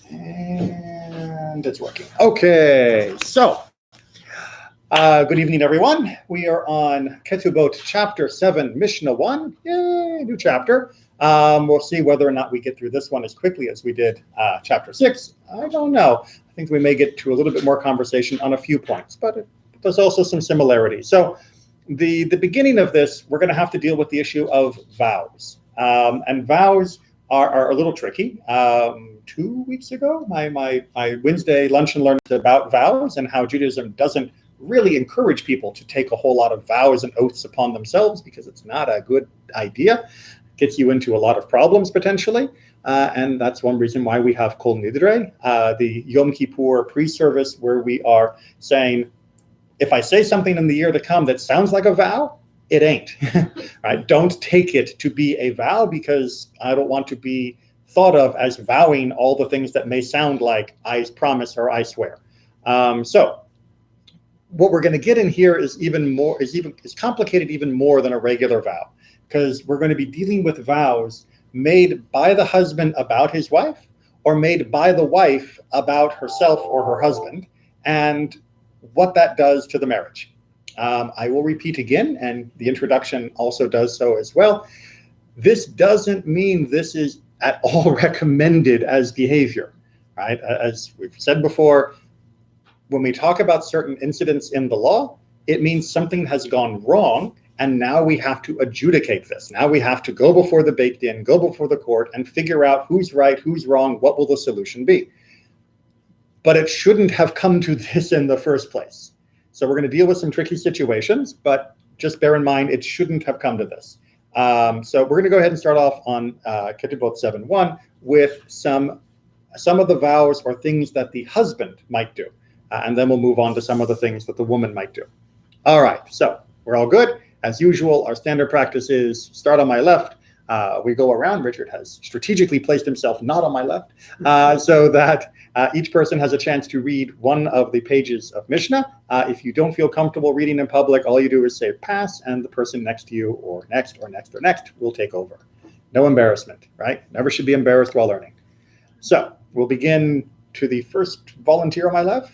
And it's working. Okay, so good evening, everyone. We are on Ketubot chapter 7, Mishnah 1. Yay, new chapter. We'll see whether or not we get through this one as quickly as we did chapter 6. I don't know. I think we may get to a little bit more conversation on a few points, but there's also some similarities. So the beginning of this, we're going to have to deal with the issue of vows. And vows are a little tricky. 2 weeks ago, my Wednesday lunch and learn about vows and how Judaism doesn't really encourage people to take a whole lot of vows and oaths upon themselves because it's not a good idea. It gets you into a lot of problems potentially. And that's one reason why we have Kol Nidre, the Yom Kippur pre-service, where we are saying, if I say something in the year to come that sounds like a vow, it ain't. Right? Don't take it to be a vow, because I don't want to be thought of as vowing all the things that may sound like I promise or I swear. So what we're going to get in here is complicated even more than a regular vow, because we're going to be dealing with vows made by the husband about his wife, or made by the wife about herself or her husband, and what that does to the marriage. I will repeat again, and the introduction also does so as well. This doesn't mean this is at all recommended as behavior, right? As we've said before, when we talk about certain incidents in the law, it means something has gone wrong, and now we have to adjudicate this. Now we have to go before the Beit Din, go before the court, and figure out who's right, who's wrong, what will the solution be. But it shouldn't have come to this in the first place. So we're going to deal with some tricky situations, but just bear in mind it shouldn't have come to this. So we're going to go ahead and start off on Ketubot 7.1 with some of the vows or things that the husband might do. And then we'll move on to some of the things that the woman might do. All right, so we're all good. As usual, our standard practice is start on my left. We go around. Richard has strategically placed himself not on my left, so that each person has a chance to read one of the pages of Mishnah. If you don't feel comfortable reading in public, all you do is say pass, and the person next to you, or next, or next, or next, will take over. No embarrassment, right? Never should be embarrassed while learning. So we'll begin to the first volunteer on my left.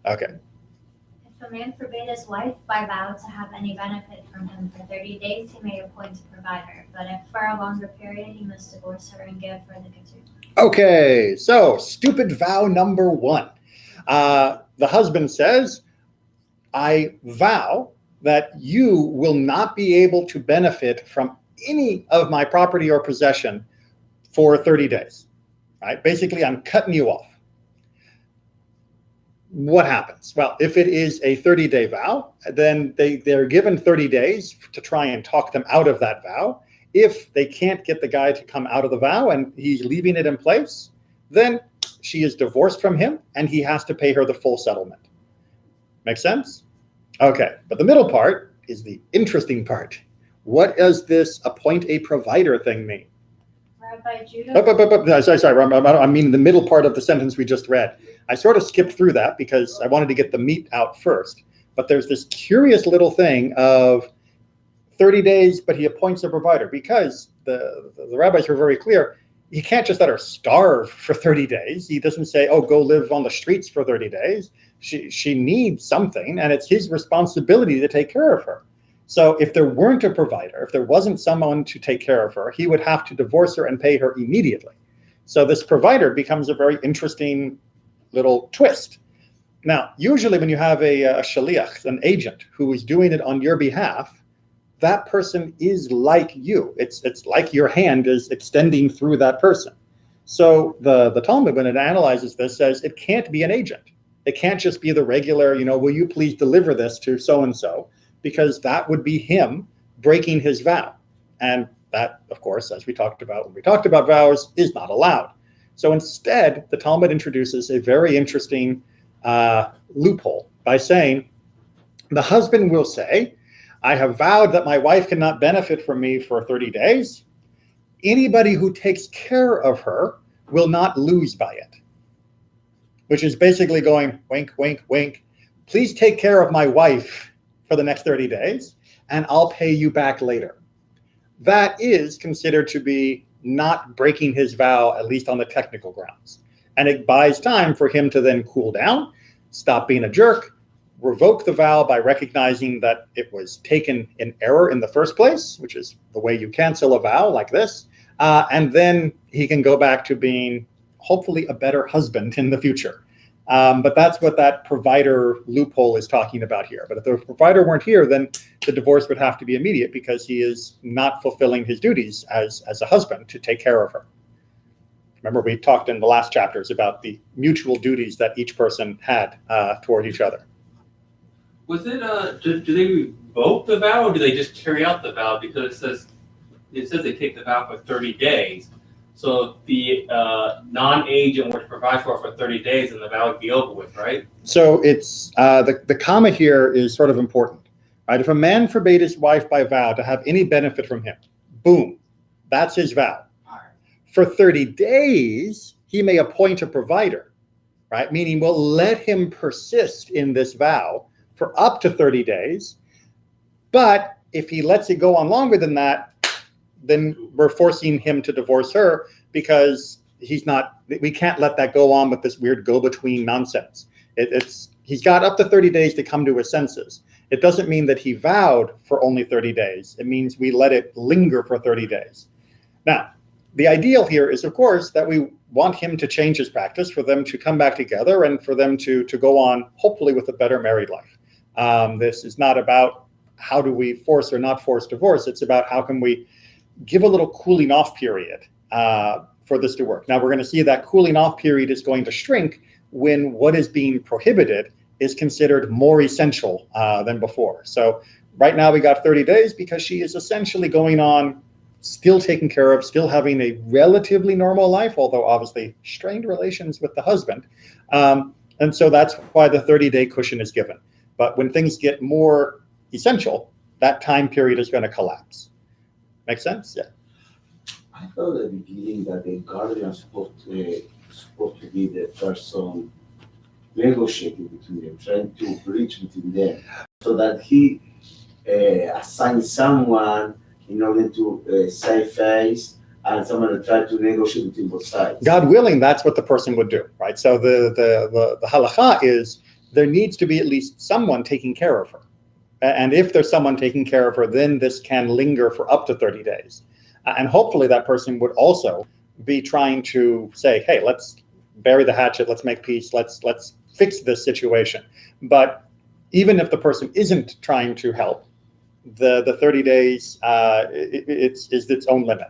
Okay. If a man forbade his wife by vow to have any benefit from him for 30 days, he may appoint a provider. But if for a longer period, he must divorce her and give her the ketubot. Okay, so stupid vow number 1. The husband says, I vow that you will not be able to benefit from any of my property or possession for 30 days. Right? Basically, I'm cutting you off. What happens? Well, if it is a 30-day vow, then they're given 30 days to try and talk them out of that vow. If they can't get the guy to come out of the vow and he's leaving it in place, then she is divorced from him and he has to pay her the full settlement. Make sense? Okay, but the middle part is the interesting part. What does this appoint a provider thing mean? Rabbi Judah. Sorry. I mean the middle part of the sentence we just read. I sort of skipped through that because I wanted to get the meat out first. But there's this curious little thing of 30 days, but he appoints a provider, because the rabbis were very clear. He can't just let her starve for 30 days. He doesn't say, oh, go live on the streets for 30 days. She needs something, and it's his responsibility to take care of her. So if there weren't a provider, if there wasn't someone to take care of her, he would have to divorce her and pay her immediately. So this provider becomes a very interesting little twist. Now, usually when you have a shaliach, an agent, who is doing it on your behalf, that person is like you. It's like your hand is extending through that person. So the Talmud, when it analyzes this, says it can't be an agent. It can't just be the regular, will you please deliver this to so-and-so, because that would be him breaking his vow. And that, of course, as we talked about when we talked about vows, is not allowed. So instead, the Talmud introduces a very interesting loophole by saying, the husband will say, I have vowed that my wife cannot benefit from me for 30 days. Anybody who takes care of her will not lose by it. Which is basically going, wink, wink, wink. Please take care of my wife for the next 30 days, and I'll pay you back later. That is considered to be not breaking his vow, at least on the technical grounds. And it buys time for him to then cool down, stop being a jerk, revoke the vow by recognizing that it was taken in error in the first place, which is the way you cancel a vow like this. And then he can go back to being hopefully a better husband in the future. But that's what that provider loophole is talking about here. But if the provider weren't here, then the divorce would have to be immediate because he is not fulfilling his duties as a husband to take care of her. Remember, we talked in the last chapters about the mutual duties that each person had toward each other. Was it, do they revoke the vow or do they just carry out the vow? Because it says they take the vow for 30 days. So if the non-agent were to provide for it for 30 days, then the vow would be over with, right? So it's the comma here is sort of important, right? If a man forbade his wife by vow to have any benefit from him, boom, that's his vow. For 30 days, he may appoint a provider, right? Meaning we'll let him persist in this vow for up to 30 days. But if he lets it go on longer than that, then we're forcing him to divorce her because we can't let that go on with this weird go-between nonsense. He's got up to 30 days to come to his senses. It doesn't mean that he vowed for only 30 days. It means we let it linger for 30 days. Now, the ideal here is, of course, that we want him to change his practice, for them to come back together and for them to go on, hopefully, with a better married life. This is not about how do we force or not force divorce. It's about how can we give a little cooling off period for this to work. Now, we're going to see that cooling off period is going to shrink when what is being prohibited is considered more essential than before. So right now we got 30 days because she is essentially going on, still taken care of, still having a relatively normal life, although obviously strained relations with the husband. And so that's why the 30-day cushion is given. But when things get more essential, that time period is going to collapse. Make sense? Yeah. I thought at the beginning that the guardian is supposed to be the person negotiating between them, trying to bridge between them, so that he assigns someone in order to save face and someone to try to negotiate between both sides. God willing, that's what the person would do, right? So the halakha is there needs to be at least someone taking care of her. And if there's someone taking care of her, then this can linger for up to 30 days. And hopefully that person would also be trying to say, hey, let's bury the hatchet, let's make peace, let's fix this situation. But even if the person isn't trying to help, the 30 days is its own limit.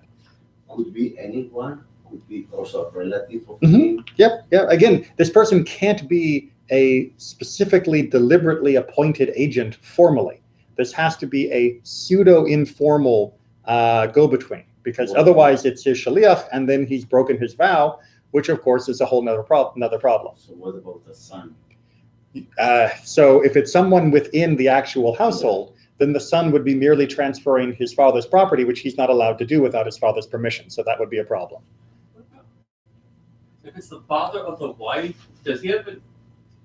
Could be anyone, could be also a relative of him. Yep. Again, this person can't be a specifically deliberately appointed agent formally. This has to be a pseudo-informal go-between, because otherwise it's his shaliach, and then he's broken his vow, which of course is a whole another problem. So what about the son? So if it's someone within the actual household, then the son would be merely transferring his father's property, which he's not allowed to do without his father's permission. So that would be a problem. If it's the father of the wife, does he have a...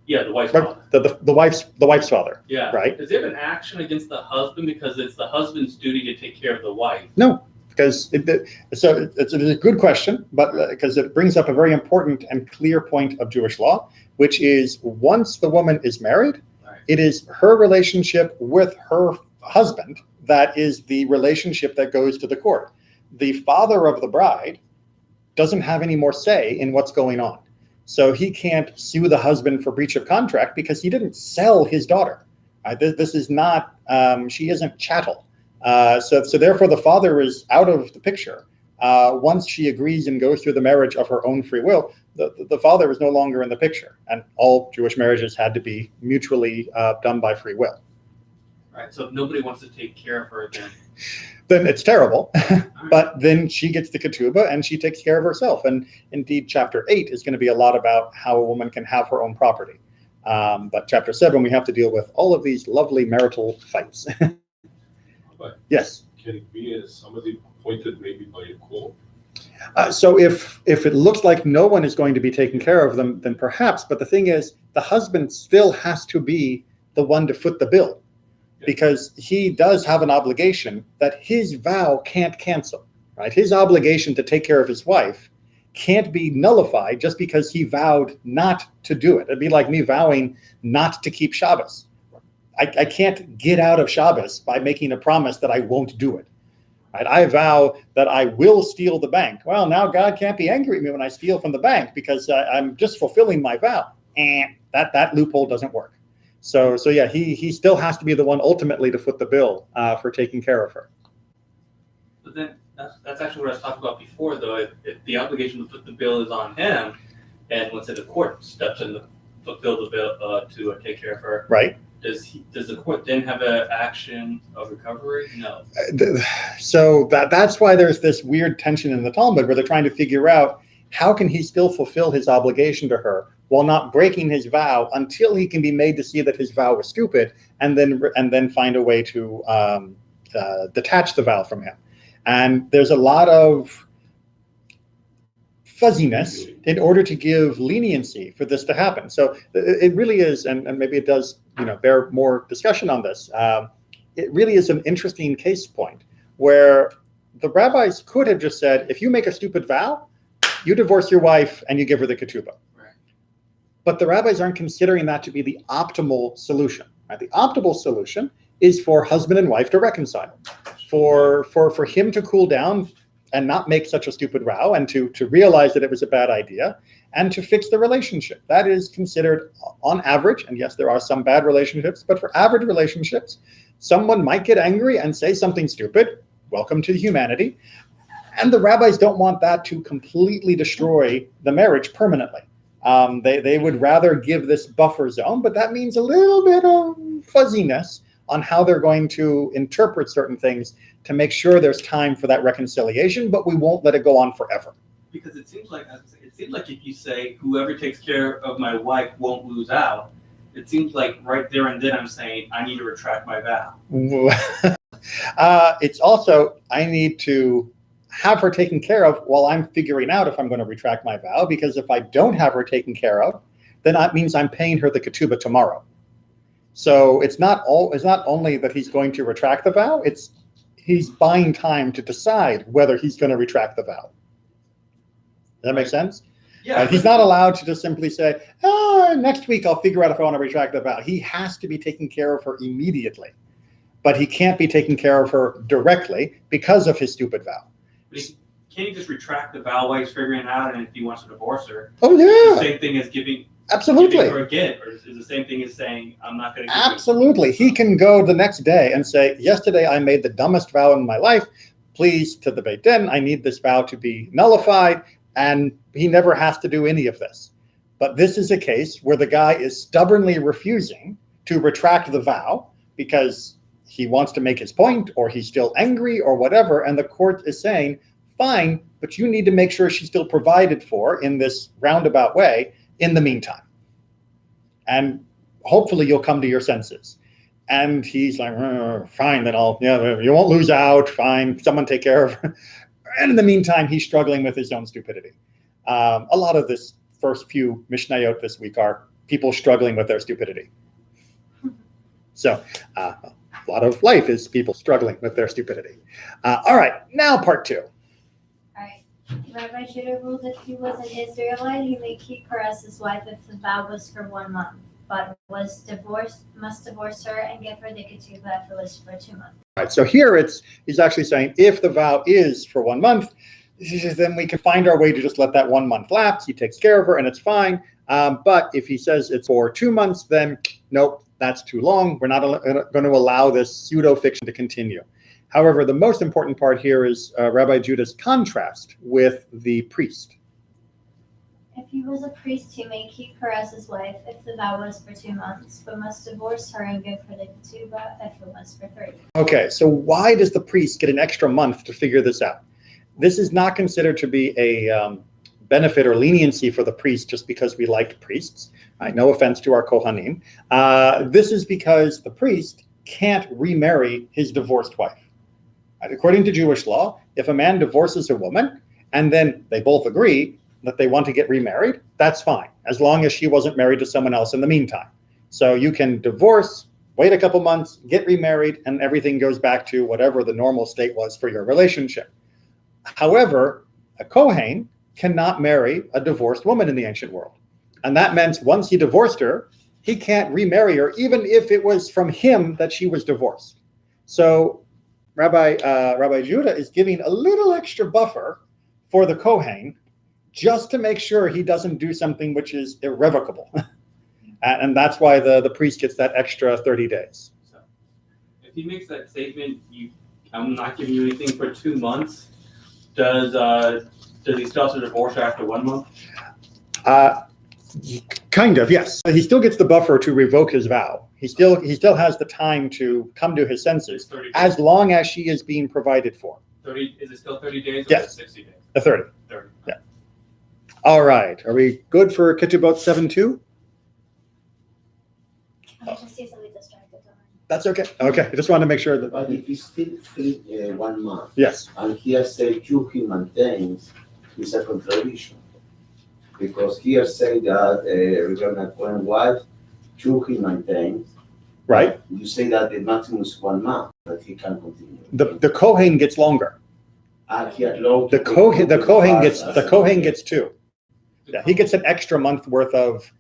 Yeah, the wife's father. The wife's father. Yeah. Right. Does he have an action against the husband because it's the husband's duty to take care of the wife? No, because it's a good question, but because it brings up a very important and clear point of Jewish law, which is once the woman is married, right, it is her relationship with her husband that is the relationship that goes to the court. The father of the bride doesn't have any more say in what's going on. So he can't sue the husband for breach of contract because he didn't sell his daughter. This is not, she isn't chattel. So therefore the father is out of the picture. Once she agrees and goes through the marriage of her own free will, the father is no longer in the picture. And all Jewish marriages had to be mutually done by free will. Right. So if nobody wants to take care of her, then it's terrible. But then she gets the ketubah and she takes care of herself. And indeed, chapter 8 is going to be a lot about how a woman can have her own property. But chapter 7, we have to deal with all of these lovely marital fights. But yes? Can it be as somebody appointed maybe by a court? So if it looks like no one is going to be taking care of them, then perhaps. But the thing is, the husband still has to be the one to foot the bill. Because he does have an obligation that his vow can't cancel, right? His obligation to take care of his wife can't be nullified just because he vowed not to do it. It'd be like me vowing not to keep Shabbos. I can't get out of Shabbos by making a promise that I won't do it. Right? I vow that I will steal the bank. Well, now God can't be angry at me when I steal from the bank because I'm just fulfilling my vow. That loophole doesn't work. So yeah, he still has to be the one ultimately to foot the bill for taking care of her. But then that's actually what I was talking about before, though. If the obligation to foot the bill is on him, and let's say the court steps in to fulfill the bill to take care of her, Right. Does the court then have an action of recovery? No. So that's why there's this weird tension in the Talmud where they're trying to figure out how can he still fulfill his obligation to her while not breaking his vow until he can be made to see that his vow was stupid, and then find a way to detach the vow from him. And there's a lot of fuzziness in order to give leniency for this to happen. So it really is, and maybe it does, bear more discussion on this. It really is an interesting case point where the rabbis could have just said, if you make a stupid vow, you divorce your wife and you give her the ketubah. Right. But the rabbis aren't considering that to be the optimal solution. Right? The optimal solution is for husband and wife to reconcile, for him to cool down and not make such a stupid vow, and to realize that it was a bad idea, and to fix the relationship. That is considered, on average, and yes, there are some bad relationships, but for average relationships, someone might get angry and say something stupid. Welcome to humanity. And the rabbis don't want that to completely destroy the marriage permanently. They would rather give this buffer zone, but that means a little bit of fuzziness on how they're going to interpret certain things to make sure there's time for that reconciliation, but we won't let it go on forever. Because it seems like if you say whoever takes care of my wife won't lose out, it seems like right there and then I'm saying I need to retract my vow. It's also, I need to have her taken care of while I'm figuring out if I'm going to retract my vow, because if I don't have her taken care of, then that means I'm paying her the ketubah tomorrow. So it's not only that he's going to retract the vow, he's buying time to decide whether he's going to retract the vow. Does that make sense? Yeah. He's not allowed to just simply say, next week I'll figure out if I want to retract the vow. He has to be taking care of her immediately, but he can't be taking care of her directly because of his stupid vow. But can't he just retract the vow while he's figuring it out, and if he wants to divorce her, Oh it's yeah, the same thing as giving absolutely. her a gift, or is the same thing as saying I'm not going to give Absolutely. He can go the next day and say, yesterday I made the dumbest vow in my life. Please, to the Beit Din, I need this vow to be nullified. And he never has to do any of this. But this is a case where the guy is stubbornly refusing to retract the vow because he wants to make his point, or he's still angry, or whatever. And the court is saying, fine, but you need to make sure she's still provided for in this roundabout way in the meantime. And hopefully you'll come to your senses. And he's like, fine, then you won't lose out. Fine, someone take care of her. And in the meantime, he's struggling with his own stupidity. A lot of this first few Mishnayot this week are people struggling with their stupidity. So a lot of life is people struggling with their stupidity. All right, now part 2. All right. Rabbi Judah ruled if he was an Israelite, he may keep her as his wife if the vow was for 1 month, but must divorce her and give her the ketubah if it was for 2 months. Right, so here he's actually saying if the vow is for 1 month, then we can find our way to just let that 1 month lapse. He takes care of her and it's fine. But if he says it's for 2 months, then nope, that's too long. We're not going to allow this pseudo-fiction to continue. However, the most important part here is Rabbi Judah's contrast with the priest. If he was a priest, he may keep her as his wife if the vow was for 2 months, but must divorce her and give her the ketubah if it was for 30. Okay, so why does the priest get an extra month to figure this out? This is not considered to be a benefit or leniency for the priest just because we liked priests. No offense to our Kohanim. This is because the priest can't remarry his divorced wife. According to Jewish law, if a man divorces a woman and then they both agree that they want to get remarried, that's fine, as long as she wasn't married to someone else in the meantime. So you can divorce, wait a couple months, get remarried, and everything goes back to whatever the normal state was for your relationship. However, a Kohen cannot marry a divorced woman in the ancient world. And that meant once he divorced her, he can't remarry her, even if it was from him that she was divorced. So Rabbi Judah is giving a little extra buffer for the Kohen just to make sure he doesn't do something which is irrevocable. And that's why the priest gets that extra 30 days. So, if he makes that statement, I'm not giving you anything for 2 months. Does he still have to divorce her after 1 month? Kind of, yes. He still gets the buffer to revoke his vow. He still has the time to come to his senses, 30 days. as long as she is being provided for. 30? Is it still 30 days? Or Yes. is it 60 days? The 30. 30. Yeah. All right. Are we good for Ketubot 7:2? I'm just easily distracted. That's okay. Okay. I just wanted to make sure that. But if it's still 1 month, Yes. and here say you he maintains, it's a contradiction. Because here say that regarding a Kohen wife, you he maintains. Right. You say that the maximum is 1 month, that he can continue. The Kohen gets longer. And he allowed The Kohen gets 2. Yeah. He gets an extra month worth of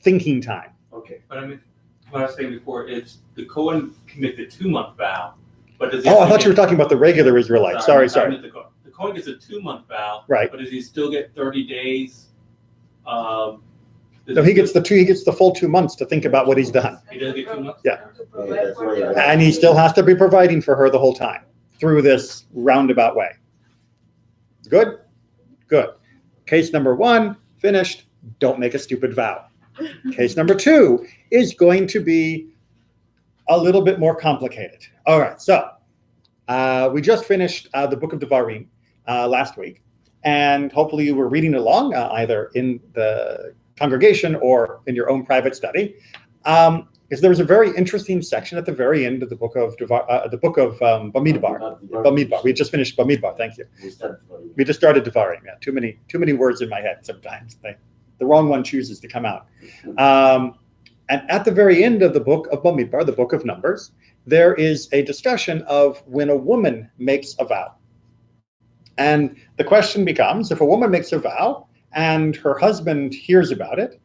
thinking time. Okay. But I mean, what I was saying before is the Cohen commit the 2-month vow, but does he? Oh, I thought you were talking about the regular Israelite. Sorry. The Cohen gets a 2-month vow, Right. but does he still get 30 days? No, he gets the full 2 months to think about what he's done. He does get 2 months. Yeah. That's why And he still has to be providing for her the whole time through this roundabout way. Good? Good. Case number 1, finished. Don't make a stupid vow. Case number 2 is going to be a little bit more complicated. All right, so we just finished the book of Devarim last week, and hopefully you were reading along either in the congregation or in your own private study. Because there was a very interesting section at the very end of the book of Bamidbar. Bamidbar. We just finished Bamidbar. Thank you. We just started Devarim. Yeah, too many words in my head sometimes. The wrong one chooses to come out. And at the very end of the book of Bamidbar, the book of Numbers, there is a discussion of when a woman makes a vow. And the question becomes, if a woman makes a vow and her husband hears about it,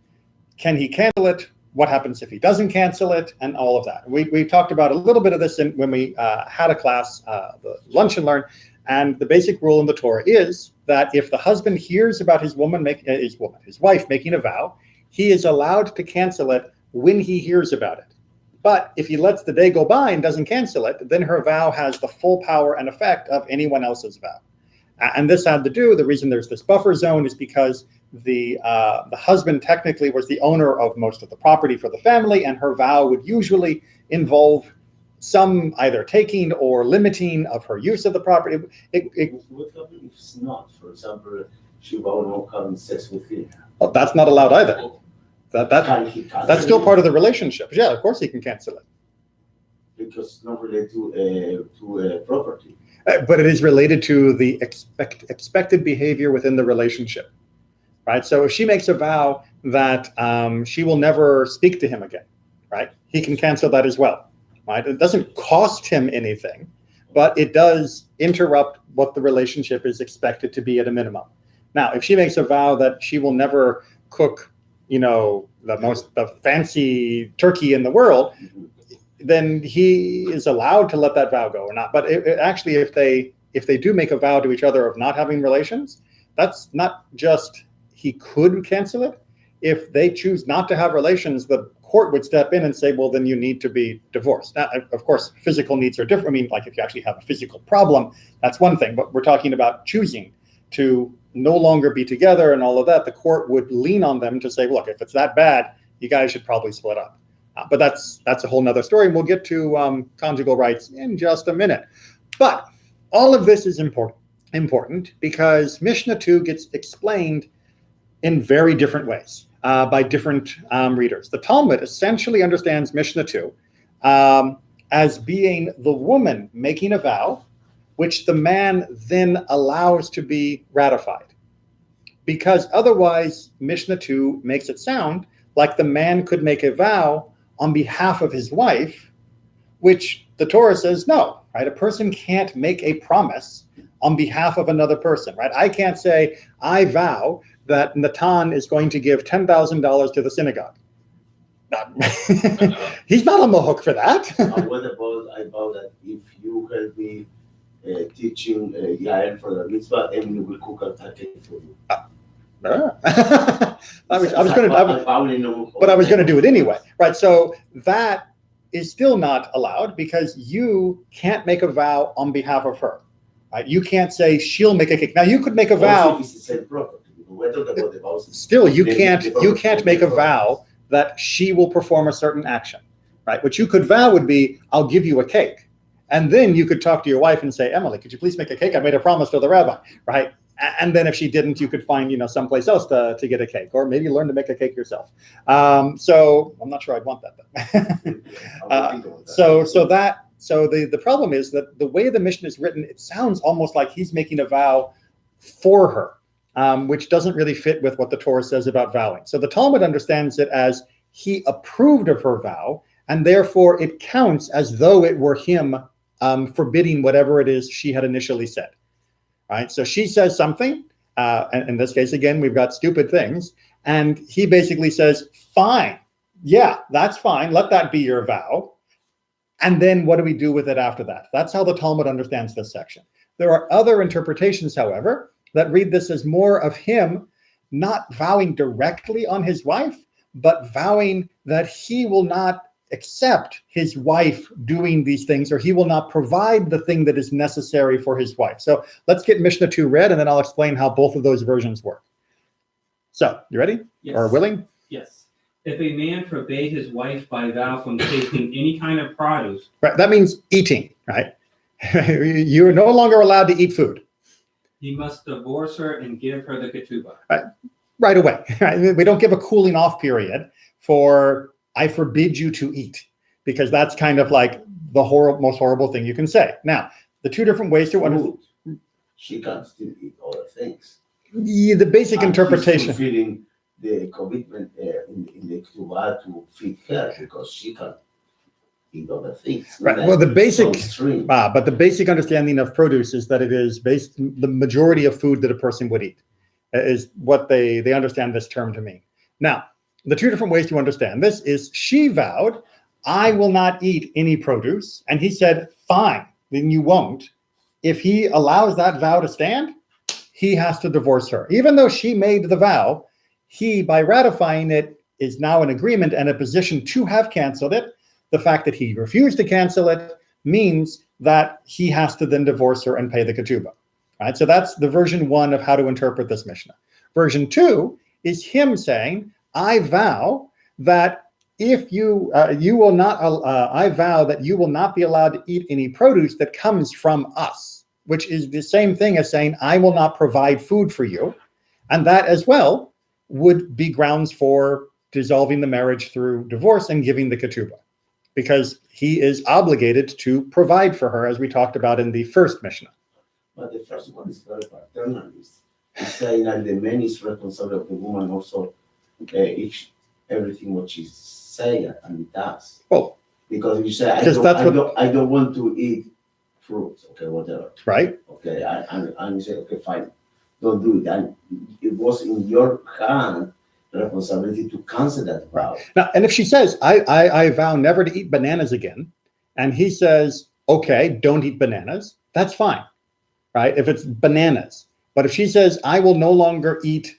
can he cancel it? What happens if he doesn't cancel it? And all of that. We talked about a little bit of this when we had a class, the Lunch and Learn. And the basic rule in the Torah is that if the husband hears about his wife making a vow, he is allowed to cancel it when he hears about it. But if he lets the day go by and doesn't cancel it, then her vow has the full power and effect of anyone else's vow. And this had to do, the reason there's this buffer zone is because the husband technically was the owner of most of the property for the family, and her vow would usually involve some either taking or limiting of her use of the property. What happens if it's not? For example, she will not having sex with him. Well, that's not allowed either. That's That's still part of the relationship. Yeah, of course he can cancel it. Because it's not related to property. But it is related to the expected behavior within the relationship, right? So if she makes a vow that she will never speak to him again, right? He can cancel that as well, right? It doesn't cost him anything, but it does interrupt what the relationship is expected to be at a minimum. Now, if she makes a vow that she will never cook, the fancy turkey in the world, then he is allowed to let that vow go or not. But actually, if they do make a vow to each other of not having relations, that's not just he could cancel it. If they choose not to have relations, the court would step in and say, well, then you need to be divorced. Now, of course, physical needs are different. I mean, like if you actually have a physical problem, that's one thing. But we're talking about choosing to no longer be together and all of that. The court would lean on them to say, look, if it's that bad, you guys should probably split up. But that's a whole nother story, and we'll get to conjugal rights in just a minute. But all of this is important because Mishnah 2 gets explained in very different ways by different readers. The Talmud essentially understands Mishnah 2 as being the woman making a vow, which the man then allows to be ratified. Because otherwise, Mishnah 2 makes it sound like the man could make a vow on behalf of his wife, which the Torah says no, right? A person can't make a promise on behalf of another person, right? I can't say, I vow that Natan is going to give $10,000 to the synagogue. He's not on the hook for that. What about I vow that if you help me teaching Yael for the mitzvah, Emily will cook a cake for you. I was going to, but I was going to do it anyway, right? So that is still not allowed because you can't make a vow on behalf of her. Right? You can't say she'll make a cake. Now you could make a vow. It's the same property. We're talking about the vows. Still, you can't make a vow that she will perform a certain action, right? What you could vow would be, I'll give you a cake. And then you could talk to your wife and say, Emily, could you please make a cake? I made a promise to the rabbi, right? And then if she didn't, you could find, someplace else to get a cake, or maybe learn to make a cake yourself. So I'm not sure I'd want that though. So the problem is that the way the Mishnah is written, it sounds almost like he's making a vow for her, which doesn't really fit with what the Torah says about vowing. So the Talmud understands it as he approved of her vow, and therefore it counts as though it were him forbidding whatever it is she had initially said. Right? So she says something, and in this case, again, we've got stupid things, and he basically says, fine, yeah, that's fine, let that be your vow. And then what do we do with it after that? That's how the Talmud understands this section. There are other interpretations, however, that read this as more of him not vowing directly on his wife, but vowing that he will not accept his wife doing these things, or he will not provide the thing that is necessary for his wife. So let's get Mishnah 2 read, and then I'll explain how both of those versions work. So, you ready? Yes. Or willing? Yes. If a man forbade his wife by vow from tasting any kind of produce. Right, that means eating, right? You're no longer allowed to eat food. He must divorce her and give her the ketubah. Right away. Right? We don't give a cooling off period for I forbid you to eat, because that's kind of like the most horrible thing you can say. Now, the two different ways to understand. She can still eat other things. Yeah, the basic interpretation. Fulfilling the commitment in the Ketubot to feed her, because she can eat other things. Right. Well, the basic understanding of produce is that it is the majority of food that a person would eat is what they understand this term to mean. Now, the two different ways to understand this is she vowed, I will not eat any produce. And he said, fine, then you won't. If he allows that vow to stand, he has to divorce her. Even though she made the vow, he, by ratifying it, is now in agreement and a position to have canceled it. The fact that he refused to cancel it means that he has to then divorce her and pay the ketubah. Right? So that's the version 1 of how to interpret this Mishnah. Version 2 is him saying, I vow that if you will not, I vow that you will not be allowed to eat any produce that comes from us, which is the same thing as saying, I will not provide food for you. And that as well would be grounds for dissolving the marriage through divorce and giving the ketubah, because he is obligated to provide for her, as we talked about in the first Mishnah. But the first one is very paternalist. He's saying that the man is responsible of the woman also. Everything what she say and does. Well, because if you say I don't want to eat fruits, okay, whatever. Right. Okay, and you say, okay, fine, don't do it. And it was in your hand the responsibility to cancel that vow. Now, and if she says, I vow never to eat bananas again, and he says, okay, don't eat bananas, that's fine. Right? If it's bananas. But if she says, I will no longer eat,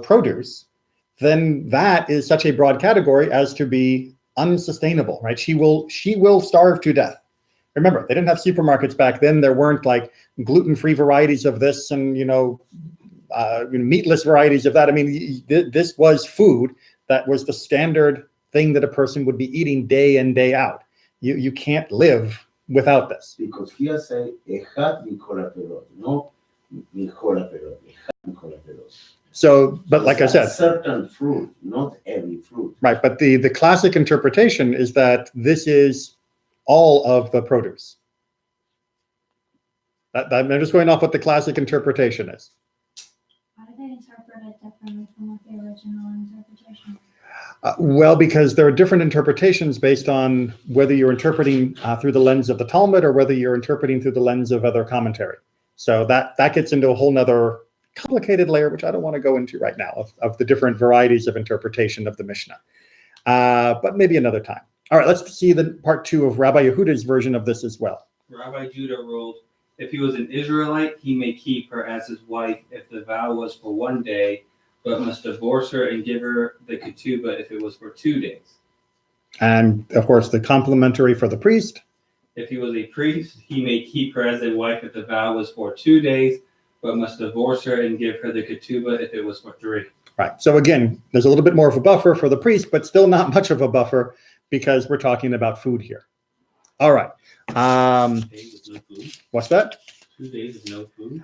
produce, then that is such a broad category as to be unsustainable, right? She will starve to death. Remember, they didn't have supermarkets back then. There weren't like gluten-free varieties of this and, meatless varieties of that. I mean, this was food that was the standard thing that a person would be eating day in, day out. You can't live without this. Because here say, "Echad mikol haperot," no mikol haperot, echad mikol haperot. So, but like I said, certain fruit, not every fruit. Right, but the classic interpretation is that this is all of the produce. I'm just going off what the classic interpretation is. Why do they interpret it differently from what the original interpretation? Well, because there are different interpretations based on whether you're interpreting through the lens of the Talmud or whether you're interpreting through the lens of other commentary. So that gets into a whole nother complicated layer, which I don't want to go into right now, of the different varieties of interpretation of the Mishnah. But maybe another time. All right, let's see the part 2 of Rabbi Yehuda's version of this as well. Rabbi Judah ruled, if he was an Israelite, he may keep her as his wife if the vow was for 1 day, but must divorce her and give her the ketubah if it was for 2 days. And of course, the complementary for the priest. If he was a priest, he may keep her as a wife if the vow was for 2 days, but must divorce her and give her the ketubah if it was for 3. Right. So again, there's a little bit more of a buffer for the priest, but still not much of a buffer because we're talking about food here. All right. 2 days is no food. What's that? 2 days is no food.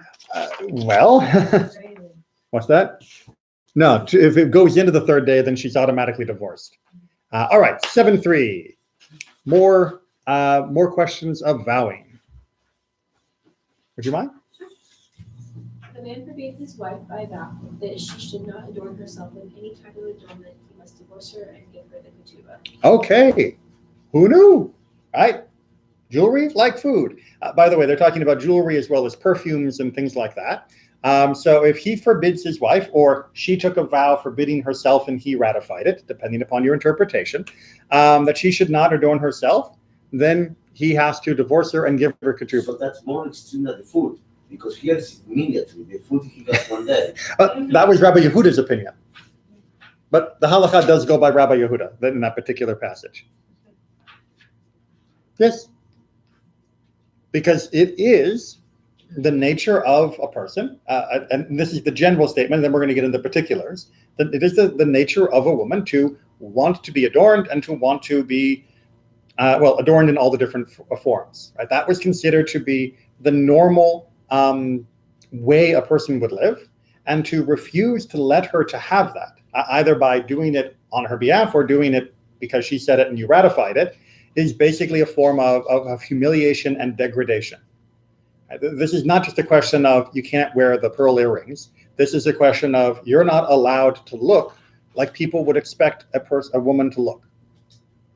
Well, what's that? No, if it goes into the 3rd day, then she's automatically divorced. All right, 7.3. More questions of vowing. Would you mind? The man forbade his wife by vow that she should not adorn herself with any type of adornment. He must divorce her and give her the ketubah. Okay. Who knew? Right? Jewelry, like food. By the way, they're talking about jewelry as well as perfumes and things like that. So if he forbids his wife, or she took a vow forbidding herself and he ratified it, depending upon your interpretation, that she should not adorn herself, then he has to divorce her and give her ketubah. So that's more extreme than the food, because here it's immediately the food he got 1 day. That was Rabbi Yehuda's opinion. But the halakha does go by Rabbi Yehuda in that particular passage. Yes. Because it is the nature of a person, and this is the general statement, and then we're going to get into particulars, that it is the nature of a woman to want to be adorned and to want to be, adorned in all the different forms. Right? That was considered to be the normal way a person would live, and to refuse to let her to have that, either by doing it on her behalf or doing it because she said it and you ratified it, is basically a form of humiliation and degradation. This is not just a question of you can't wear the pearl earrings. This is a question of you're not allowed to look like people would expect a woman to look.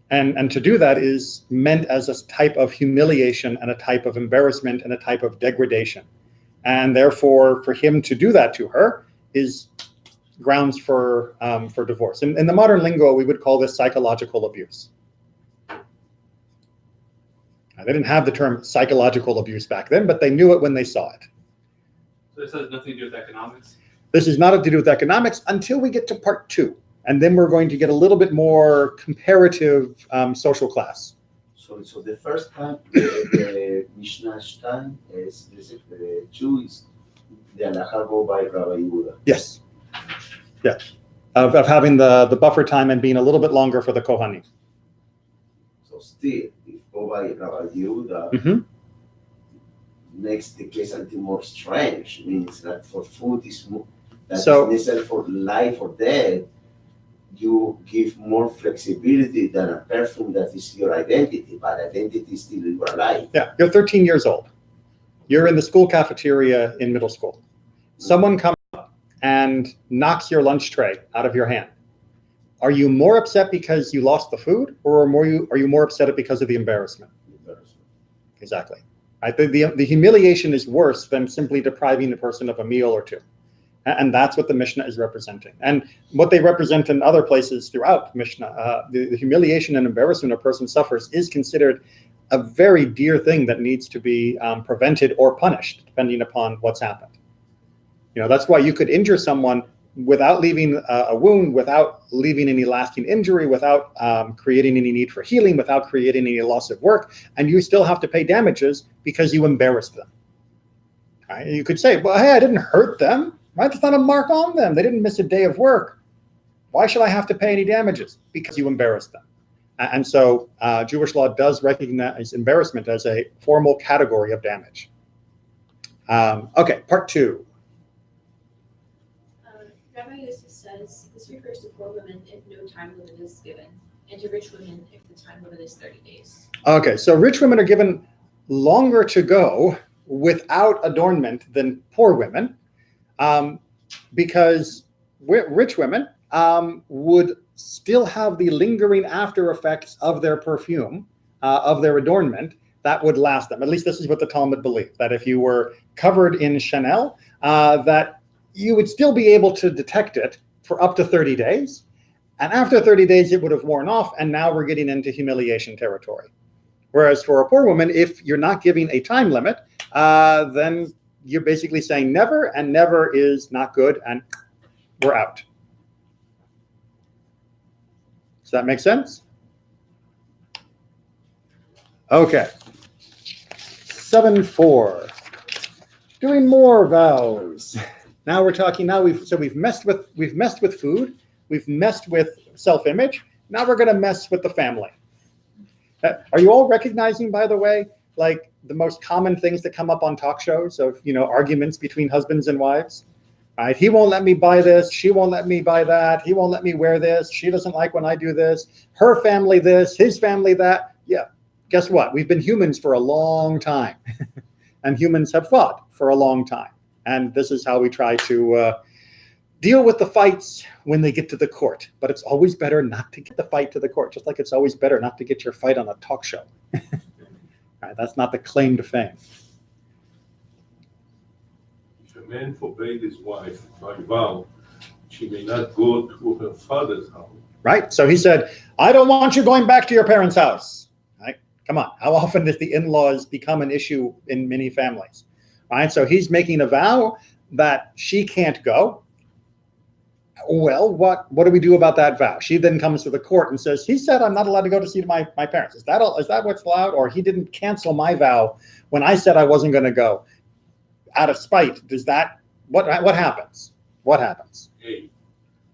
And to do that is meant as a type of humiliation and a type of embarrassment and a type of degradation. And therefore, for him to do that to her is grounds for divorce. In the modern lingo, we would call this psychological abuse. They didn't have the term psychological abuse back then, but they knew it when they saw it. So this has nothing to do with economics? This is not to do with economics until we get to part 2. And then we're going to get a little bit more comparative social class. So the first time, the Mishnah time is the Jews, the halakha go by Rabbi Yehuda. Yes. Yeah. Of having the buffer time and being a little bit longer for the Kohanim. So still, if go by Rabbi Yehuda, Mm-hmm. makes the case a little more strange. Means that for food is more, that So- is necessary for life or death, you give more flexibility than a perfume that is your identity, but identity is still your life. Yeah, you're 13 years old. You're in the school cafeteria in middle school. Someone comes up and knocks your lunch tray out of your hand. Are you more upset because you lost the food, or are you more upset because of the embarrassment? Exactly. Right? The humiliation is worse than simply depriving the person of a meal or two. And that's what the Mishnah is representing. And what they represent in other places throughout Mishnah, the humiliation and embarrassment a person suffers is considered a very dear thing that needs to be prevented or punished, depending upon what's happened. That's why you could injure someone without leaving a wound, without leaving any lasting injury, without creating any need for healing, without creating any loss of work, and you still have to pay damages because you embarrassed them. Right? You could say, well, hey, I didn't hurt them. Right? There's not a mark on them. They didn't miss a day of work. Why should I have to pay any damages? Because you embarrassed them. And so Jewish law does recognize embarrassment as a formal category of damage. Okay, part 2. Rabbi Yosef says this refers to poor women if no time limit is given, and to rich women if the time limit is 30 days. Okay, so rich women are given longer to go without adornment than poor women, because rich women would still have the lingering after effects of their perfume, of their adornment, that would last them. At least this is what the Talmud believed, that if you were covered in Chanel, that you would still be able to detect it for up to 30 days. And after 30 days, it would have worn off. And now we're getting into humiliation territory. Whereas for a poor woman, if you're not giving a time limit, then you're basically saying never, and never is not good, and we're out. Does that make sense? Okay. 7.4. Doing more vows. Now we're talking. Now we've messed with food. We've messed with self-image. Now we're going to mess with the family. Are you all recognizing, by the way, like the most common things that come up on talk shows of, arguments between husbands and wives? Right? He won't let me buy this. She won't let me buy that. He won't let me wear this. She doesn't like when I do this. Her family this, his family that. Yeah. Guess what? We've been humans for a long time. And humans have fought for a long time. And this is how we try to deal with the fights when they get to the court. But it's always better not to get the fight to the court, just like it's always better not to get your fight on a talk show. Right, that's not the claim to fame. If a man forbade his wife by vow, she may not go to her father's house. Right? So he said, I don't want you going back to your parents' house. Right? Come on. How often does the in-laws become an issue in many families? Right? So he's making a vow that she can't go. Well, what do we do about that vow? She then comes to the court and says, he said I'm not allowed to go to see my parents. Is that what's allowed? Or he didn't cancel my vow when I said I wasn't going to go out of spite. Does that, what happens? What happens? A,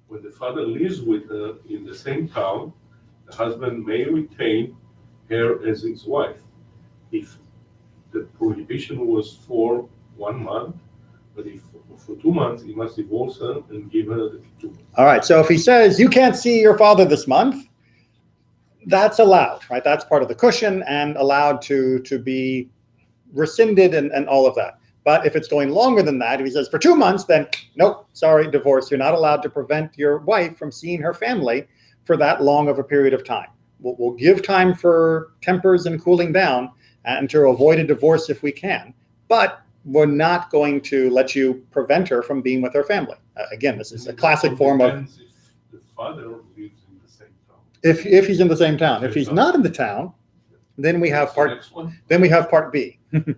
when the father lives with her in the same town, the husband may retain her as his wife if the prohibition was for 1 month, but if for 2 months, he must divorce her and give her the Ketubot. All right. So if he says you can't see your father this month, that's allowed, right? That's part of the cushion and allowed to be rescinded and all of that. But if it's going longer than that, if he says for 2 months, then nope, sorry, divorce. You're not allowed to prevent your wife from seeing her family for that long of a period of time. We'll give time for tempers and cooling down and to avoid a divorce if we can. But we're not going to let you prevent her from being with her family. Again, this is a classic form of... If the father lives in the same town. If he's in the same town. If he's not in the town, then we have part B. When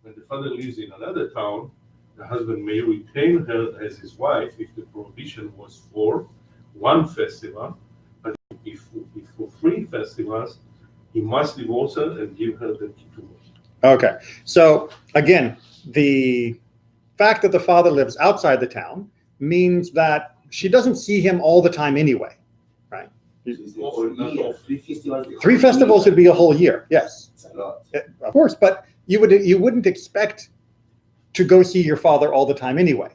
the father lives in another town, the husband may retain her as his wife if the prohibition was for 1 festival, but if for 3 festivals, he must divorce her and give her the Ketubot. Okay. So again, the fact that the father lives outside the town means that she doesn't see him all the time anyway, right? 3 festivals would be a whole year. Yes. It's a lot. Of course, but you wouldn't expect to go see your father all the time anyway,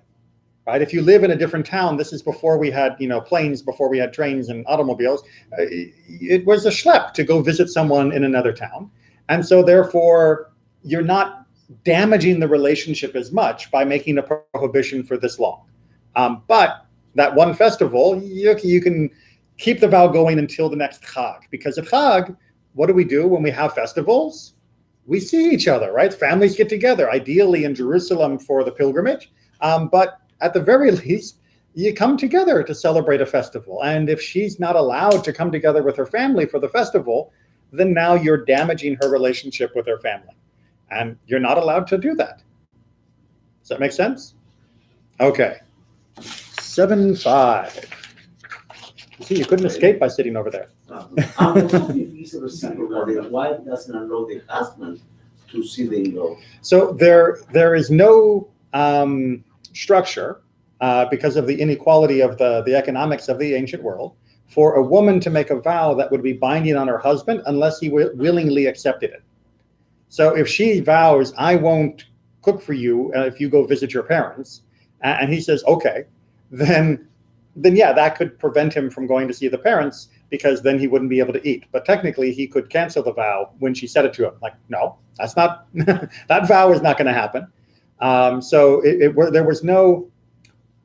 right? If you live in a different town, this is before we had, planes, before we had trains and automobiles. It was a schlep to go visit someone in another town. And so therefore, you're not damaging the relationship as much by making a prohibition for this long. But that 1 festival, you can keep the vow going until the next Chag. Because at Chag, what do we do when we have festivals? We see each other, right? Families get together, ideally in Jerusalem for the pilgrimage. But at the very least, you come together to celebrate a festival. And if she's not allowed to come together with her family for the festival, then now you're damaging her relationship with her family. And you're not allowed to do that. Does that make sense? Okay. 7.5. You see, you couldn't escape by sitting over there. If he's a reciprocal, the wife doesn't allow the husband to see the in-law. So there is no structure because of the inequality of the economics of the ancient world for a woman to make a vow that would be binding on her husband unless he willingly accepted it. So if she vows, I won't cook for you if you go visit your parents, and he says, okay, then yeah, that could prevent him from going to see the parents because then he wouldn't be able to eat. But technically, he could cancel the vow when she said it to him. Like, no, that's not, that vow is not going to happen. So there was no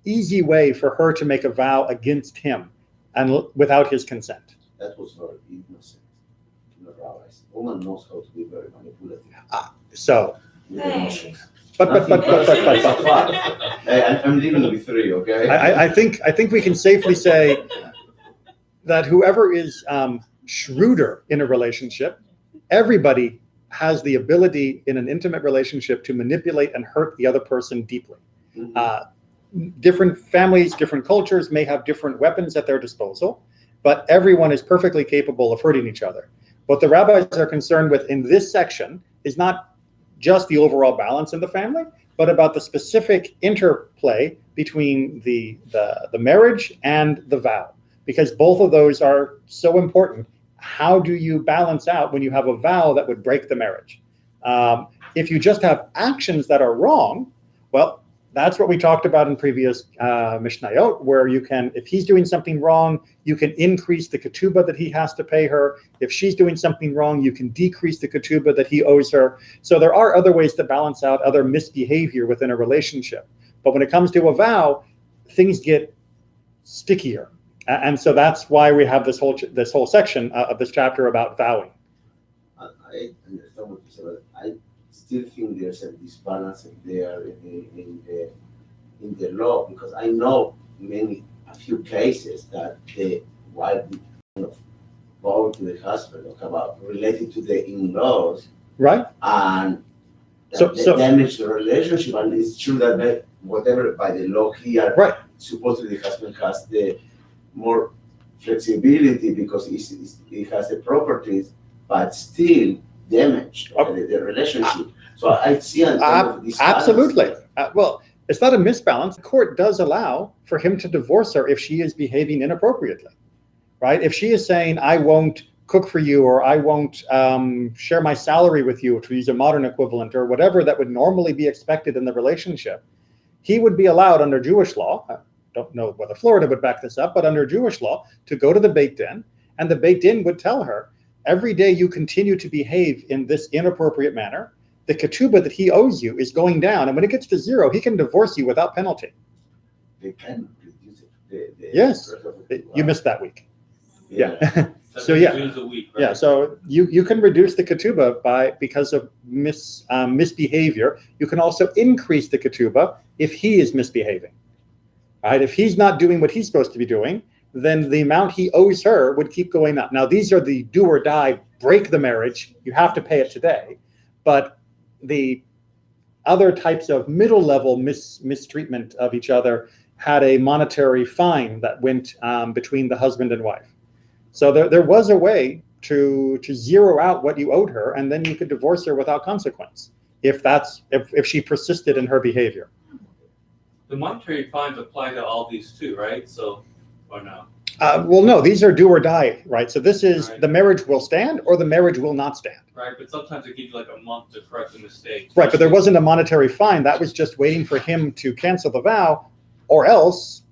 easy way for her to make a vow against him and without his consent. That was her innocent. rabbis. Woman knows how to be very manipulative So, with Hey. emotions. but. Hey, I'm dealing with three, okay? I think we can safely say that whoever is shrewder in a relationship, everybody has the ability in an intimate relationship to manipulate and hurt the other person deeply. Mhm. Different families, different cultures may have different weapons at their disposal, but everyone is perfectly capable of hurting each other. What the rabbis are concerned with in this section is not just the overall balance in the family, but about the specific interplay between the marriage and the vow, because both of those are so important. How do you balance out when you have a vow that would break the marriage? If you just have actions that are wrong, well, that's what we talked about in previous Mishnayot, where you can, if he's doing something wrong, you can increase the ketubah that he has to pay her. If she's doing something wrong, you can decrease the ketubah that he owes her. So there are other ways to balance out other misbehavior within a relationship. But when it comes to a vow, things get stickier. And so that's why we have this whole section of this chapter about vowing. I understand what you said, but I still think there's a disbalance there in the law, because I know a few cases that the wife kind of vow to the husband about related to the in-laws, Right? and So- that damage the relationship. And it's true that whatever by the law here, Right. supposedly the husband has the more flexibility because it has the properties, but still damage the relationship. So I see a kind of this Absolutely. balance. Well, it's not a misbalance. The court does allow for him to divorce her if she is behaving inappropriately, right? If she is saying, I won't cook for you, or I won't share my salary with you, to use a modern equivalent, or whatever that would normally be expected in the relationship, he would be allowed under Jewish law, I don't know whether Florida would back this up, but under Jewish law, to go to the Beit Din, and the Beit Din would tell her, every day you continue to behave in this inappropriate manner, the ketubah that he owes you is going down. And when it gets to 0, he can divorce you without penalty. They can reduce it. Yes. rest of it. You missed that week. Yeah. That's So, yeah. Jews a week, right? Yeah, so you can reduce the ketubah because of misbehavior. You can also increase the ketubah if he is misbehaving. Right? If he's not doing what he's supposed to be doing, then the amount he owes her would keep going up. Now, these are the do or die, break the marriage. You have to pay it today. But the other types of middle level mistreatment of each other had a monetary fine that went between the husband and wife. So there was a way to zero out what you owed her, and then you could divorce her without consequence if she persisted in her behavior. The monetary fines apply to all these too, right? So, or no? Well, no, these are do or die, right? So this is Right. the marriage will stand or the marriage will not stand. Right, but sometimes it gives you like a month to correct a mistake. Right, but there wasn't a monetary fine. That was just waiting for him to cancel the vow, or else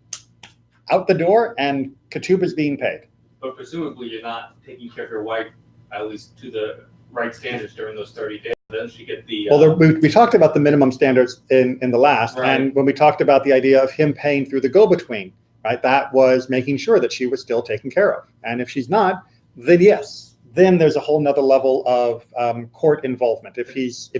out the door and ketubah is being paid. But presumably you're not taking care of your wife, at least to the right standards during those 30 days. Then she get the. Well, we talked about the minimum standards in the last, Right. and when we talked about the idea of him paying through the go-between, right, that was making sure that she was still taken care of. And if she's not, then yes, then there's a whole nother level of court involvement. If he's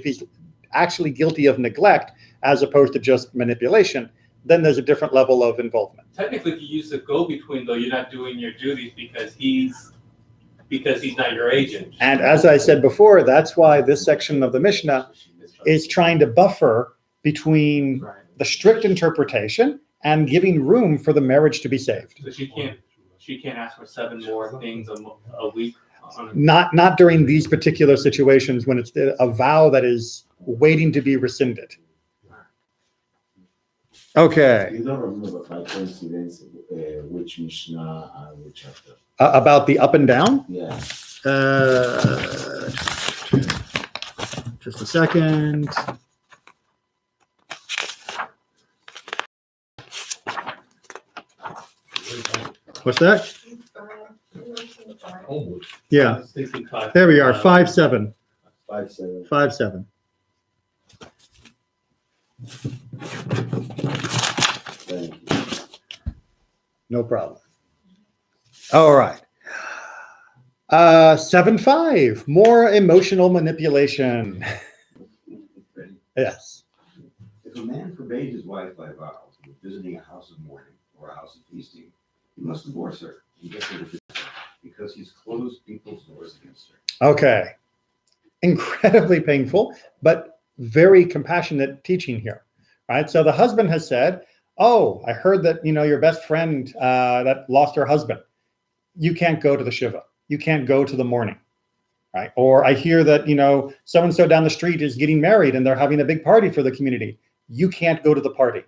actually guilty of neglect as opposed to just manipulation, then there's a different level of involvement. Technically, if you use the go-between, though, you're not doing your duties because he's not your agent. And as I said before, that's why this section of the Mishnah is trying to buffer between Right. the strict interpretation and giving room for the marriage to be saved. So she can't ask for 7 more things a week. Not during these particular situations when it's a vow that is waiting to be rescinded. Okay, You don't remember by coincidence which Mishnah and which chapter? about the up and down. Yeah. Just a second. What's that? Yeah, there we are, 5-7. 5-7. 5-7. Thank you. No problem. All right. 7.5, more emotional manipulation. Yes. If a man forbade his wife by vow from visiting a house of mourning or a house of feasting, he must divorce her and get rid of her because he's closed people's doors against her. Okay. Incredibly painful, but very compassionate teaching here, right? So the husband has said, oh, I heard that, your best friend that lost her husband, you can't go to the Shiva. You can't go to the mourning, right? Or I hear that, so-and-so down the street is getting married and they're having a big party for the community. You can't go to the party.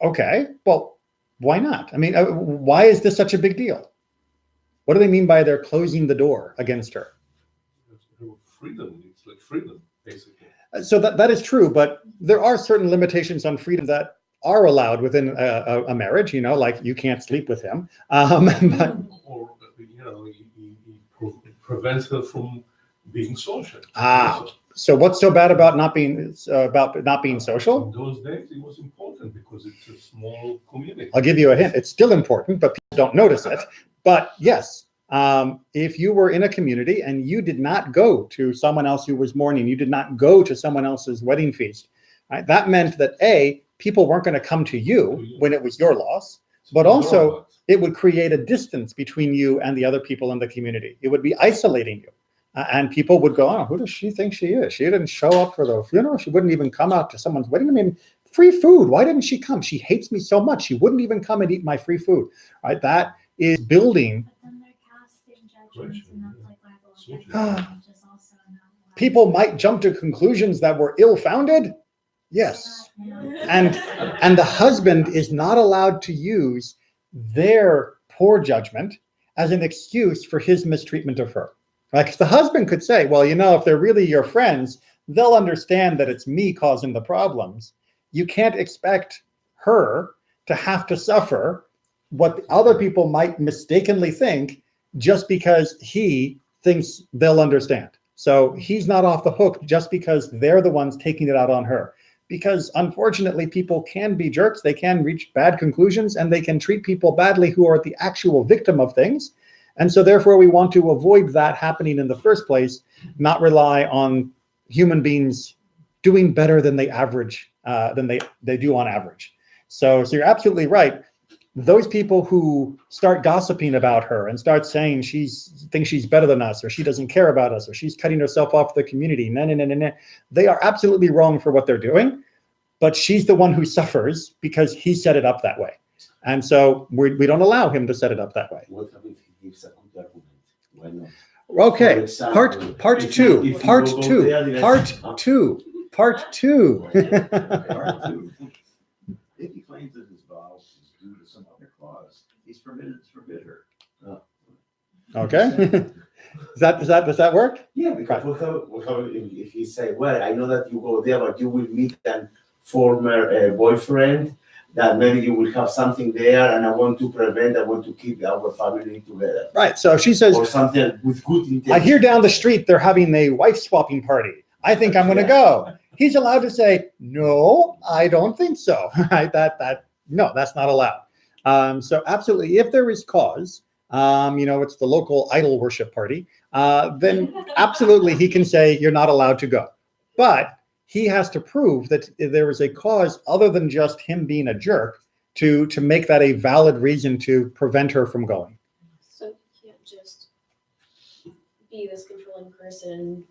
Okay, well, why not? I mean, why is this such a big deal? What do they mean by they're closing the door against her? Freedom, it's like freedom, basically. So that is true, but there are certain limitations on freedom that are allowed within a marriage, like you can't sleep with him. But, Or, it prevents her from being social. so what's so bad about not being social? In those days, it was important because it's a small community. I'll give you a hint. It's still important, but people don't notice it. But yes, if you were in a community and you did not go to someone else who was mourning, you did not go to someone else's wedding feast, right? That meant that people weren't going to come to you when it was your loss, but also it would create a distance between you and the other people in the community. It would be isolating you. And people would go, oh, who does she think she is? She didn't show up for the funeral. She wouldn't even come out to someone's wedding. I mean, free food. Why didn't she come? She hates me so much. She wouldn't even come and eat my free food. Right? That is building. But then they're casting judgments, and that's like libel, which is also not. People might jump to conclusions that were ill-founded. Yes. And the husband is not allowed to use their poor judgment as an excuse for his mistreatment of her. Right? 'Cause the husband could say, well, if they're really your friends, they'll understand that it's me causing the problems. You can't expect her to have to suffer what other people might mistakenly think just because he thinks they'll understand. So he's not off the hook just because they're the ones taking it out on her. Because unfortunately, people can be jerks, they can reach bad conclusions, and they can treat people badly who are the actual victim of things. And so therefore, we want to avoid that happening in the first place, not rely on human beings doing better than they do on average. So you're absolutely right. Those people who start gossiping about her and start saying thinks she's better than us, or she doesn't care about us, or she's cutting herself off the community, they are absolutely wrong for what they're doing. But she's the one who suffers because he set it up that way. And so we don't allow him to set it up that way. What if he gives a good argument? Why not? Okay, For example, part if two. you go there, Part two. If he claims that his vow is due to some other cause, he's permitted to forbid her. Okay. Does that work? Yeah, because if he say, well, I know that you go there, but you will meet a former boyfriend, that maybe you will have something there, and I want to keep our family together. Right. So if she says, or something with good intention. I hear down the street they're having a wife swapping party. I think I'm going to go. He's allowed to say, no, I don't think so. Right? No, that's not allowed. So absolutely, if there is cause, it's the local idol worship party, then absolutely he can say you're not allowed to go. But he has to prove that there is a cause other than just him being a jerk to make that a valid reason to prevent her from going. So you can't just be this controlling person,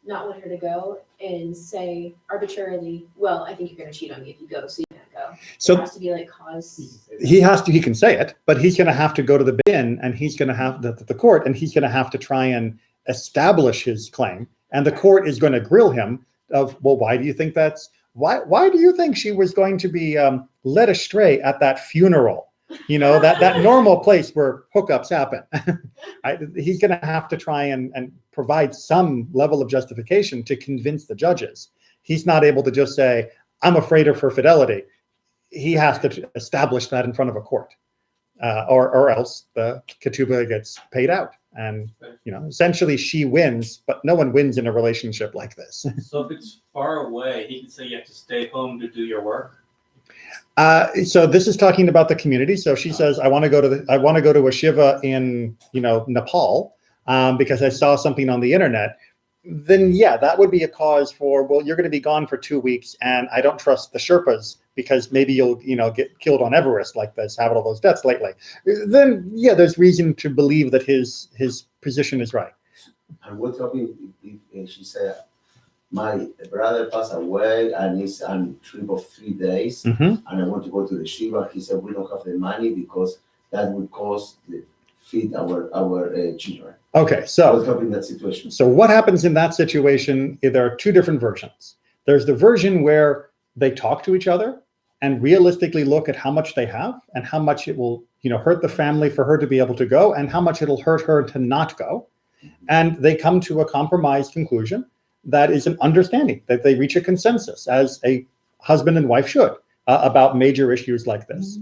not want her to go, and say arbitrarily, well, I think you're going to cheat on me if you go, so you can't go. So it has to be like cause. He can say it, but he's going to have to go to the bin, and he's going to have the court, and he's going to have to try and establish his claim. And the court is going to grill him of, well, why do you think why do you think she was going to be led astray at that funeral? That normal place where hookups happen. He's going to have to try and provide some level of justification to convince the judges. He's not able to just say, I'm afraid of her fidelity. He has to establish that in front of a court, or else the ketubah gets paid out. And, essentially she wins, but no one wins in a relationship like this. So if it's far away, he can say you have to stay home to do your work. So this is talking about the community. So she says, I want to go to a shiva in, Nepal. because I saw something on the internet, then yeah, that would be a cause for, well, you're going to be gone for 2 weeks, and I don't trust the Sherpas because maybe you'll, get killed on Everest like this, having all those deaths lately. Then yeah, there's reason to believe that his position is right. And what happened if she said, my brother passed away and he's on a trip of 3 days, Mhm. and I want to go to the Shiva. He said, we don't have the money because that would cost the feed our children. Okay, so What happened in that situation? So what happens in that situation? There are two different versions. There's the version where they talk to each other and realistically look at how much they have and how much it will, hurt the family for her to be able to go and how much it'll hurt her to not go. And they come to a compromised conclusion that is an understanding, that they reach a consensus as a husband and wife should about major issues like this.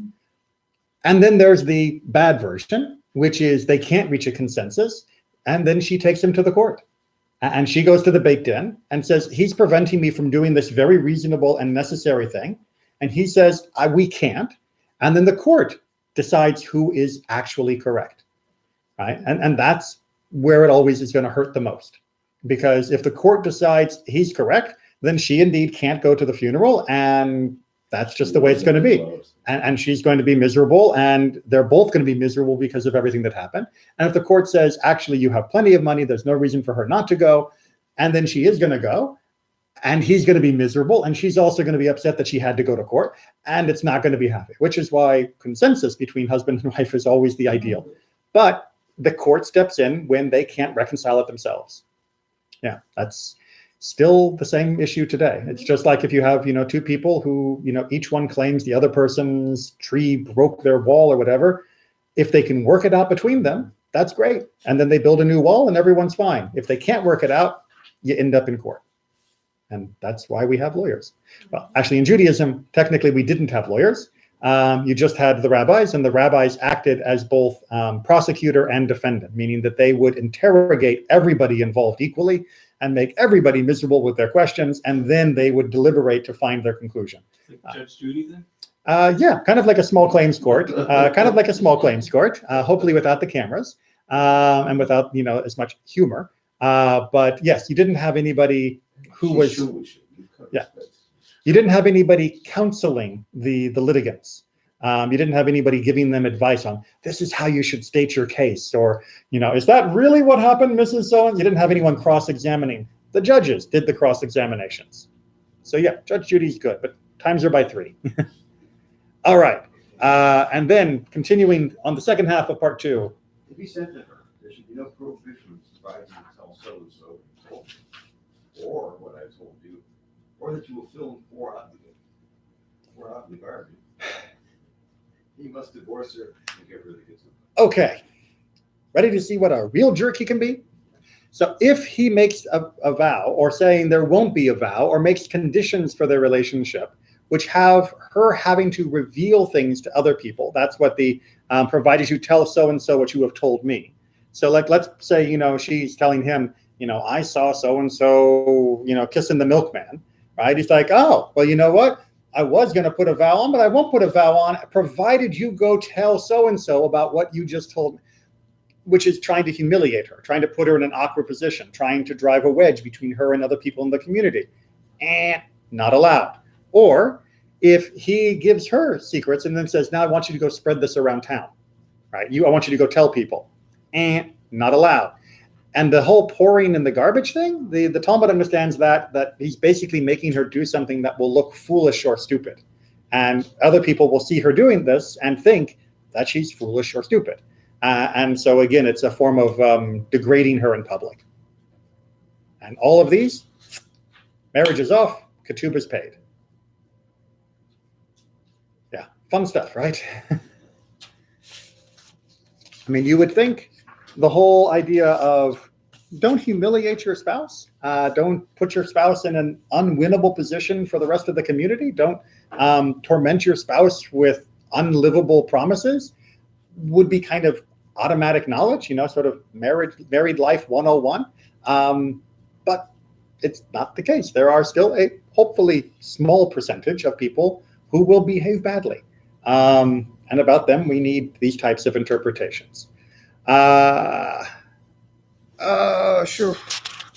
And then there's the bad version, which is they can't reach a consensus. And then she takes him to the court. And she goes to the Beit Din and says, he's preventing me from doing this very reasonable and necessary thing. And he says, we can't. And then the court decides who is actually correct, right? And that's where it always is going to hurt the most. Because if the court decides he's correct, then she indeed can't go to the funeral. And that's just the way it's going to be. And she's going to be miserable, and they're both going to be miserable because of everything that happened. And if the court says, actually, you have plenty of money, there's no reason for her not to go, and then she is going to go, and he's going to be miserable, and she's also going to be upset that she had to go to court, and it's not going to be happy, which is why consensus between husband and wife is always the ideal. But the court steps in when they can't reconcile it themselves. Yeah, that's still the same issue today. It's just like if you have, two people who, each one claims the other person's tree broke their wall or whatever. If they can work it out between them, that's great. And then they build a new wall and everyone's fine. If they can't work it out, you end up in court. And that's why we have lawyers. Well, actually in Judaism, technically we didn't have lawyers. You just had the rabbis, and the rabbis acted as both prosecutor and defendant, meaning that they would interrogate everybody involved equally and make everybody miserable with their questions, and then they would deliberate to find their conclusion. Like Judge Judy then? Yeah, kind of like a small claims court, hopefully without the cameras and without, as much humor. But yes, you didn't have anybody who was, you didn't have anybody counseling the litigants. You didn't have anybody giving them advice on, this is how you should state your case, or, is that really what happened, Mrs. So-and? You didn't have anyone cross-examining. The judges did the cross-examinations. So yeah, Judge Judy's good, but times are by 3. All right. And then continuing on the second half of part 2. If he said to her, there should be no prohibition provided to tell so-and-so what you told me, or what I told you, or that you will fill in pour out in the garden. He must divorce her and give her the kids. Okay. Ready to see what a real jerk he can be? So if he makes a vow, or saying there won't be a vow, or makes conditions for their relationship, which have her having to reveal things to other people, that's what the provided you tell so-and-so what you have told me. So let's say, she's telling him, I saw so-and-so, kissing the milkman, right? He's like, oh, well, you know what? I was going to put a vow on, but I won't put a vow on, provided you go tell so-and-so about what you just told me, which is trying to humiliate her, trying to put her in an awkward position, trying to drive a wedge between her and other people in the community. Not allowed. Or if he gives her secrets and then says, now I want you to go spread this around town, right? I want you to go tell people. Not allowed. And the whole pouring in the garbage thing, the Talmud understands that he's basically making her do something that will look foolish or stupid. And other people will see her doing this and think that she's foolish or stupid. And so again, it's a form of degrading her in public. And all of these, marriage is off, ketubah is paid. Yeah, fun stuff, right? I mean, you would think the whole idea of don't humiliate your spouse, don't put your spouse in an unwinnable position for the rest of the community, don't torment your spouse with unlivable promises, would be kind of automatic knowledge, sort of married life 101. But it's not the case. There are still a hopefully small percentage of people who will behave badly. And about them, we need these types of interpretations. Sure.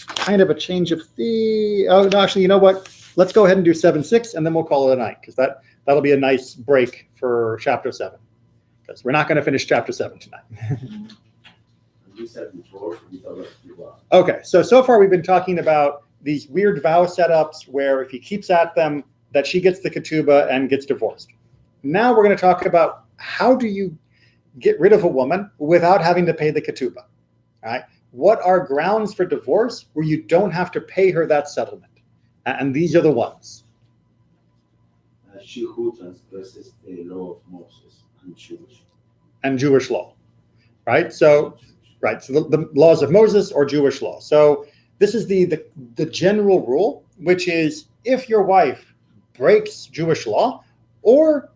Kind of a change of the. Oh, no, actually, you know what? Let's go ahead and do 7-6, and then we'll call it a night, because that'll be a nice break for chapter 7. Because we're not going to finish chapter 7 tonight. You said before, we thought of Ketubot. Okay, so far we've been talking about these weird vow setups where if he keeps at them, that she gets the ketubah and gets divorced. Now we're going to talk about how do you get rid of a woman without having to pay the ketubah. All right? What are grounds for divorce where you don't have to pay her that settlement? And these are the ones. She who transgresses the law of Moses And Jewish law, right? So the laws of Moses or Jewish law. So this is the general rule, which is if your wife breaks Jewish law or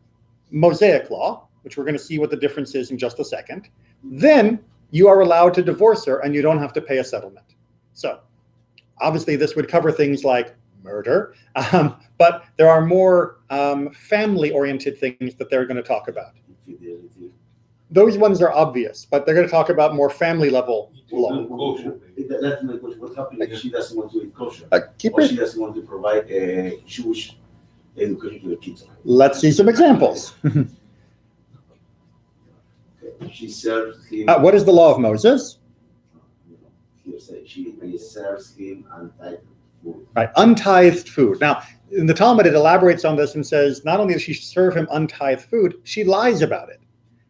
Mosaic law, which we're going to see what the difference is in just a second, then you are allowed to divorce her and you don't have to pay a settlement. So obviously this would cover things like murder, but there are more family-oriented things that they're going to talk about. infidelity. Those ones are obvious, but they're going to talk about more family-level law. Kosher. That's my question. What happens if she doesn't want to eat kosher? Keep Or it. she doesn't want to provide a Jewish education to the kids? Let's see some examples. She serves him. What is the law of Moses? Here say she serves him untithed food. Right, untithed food. Now, in the Talmud, it elaborates on this and says not only does she serve him untithed food, she lies about it.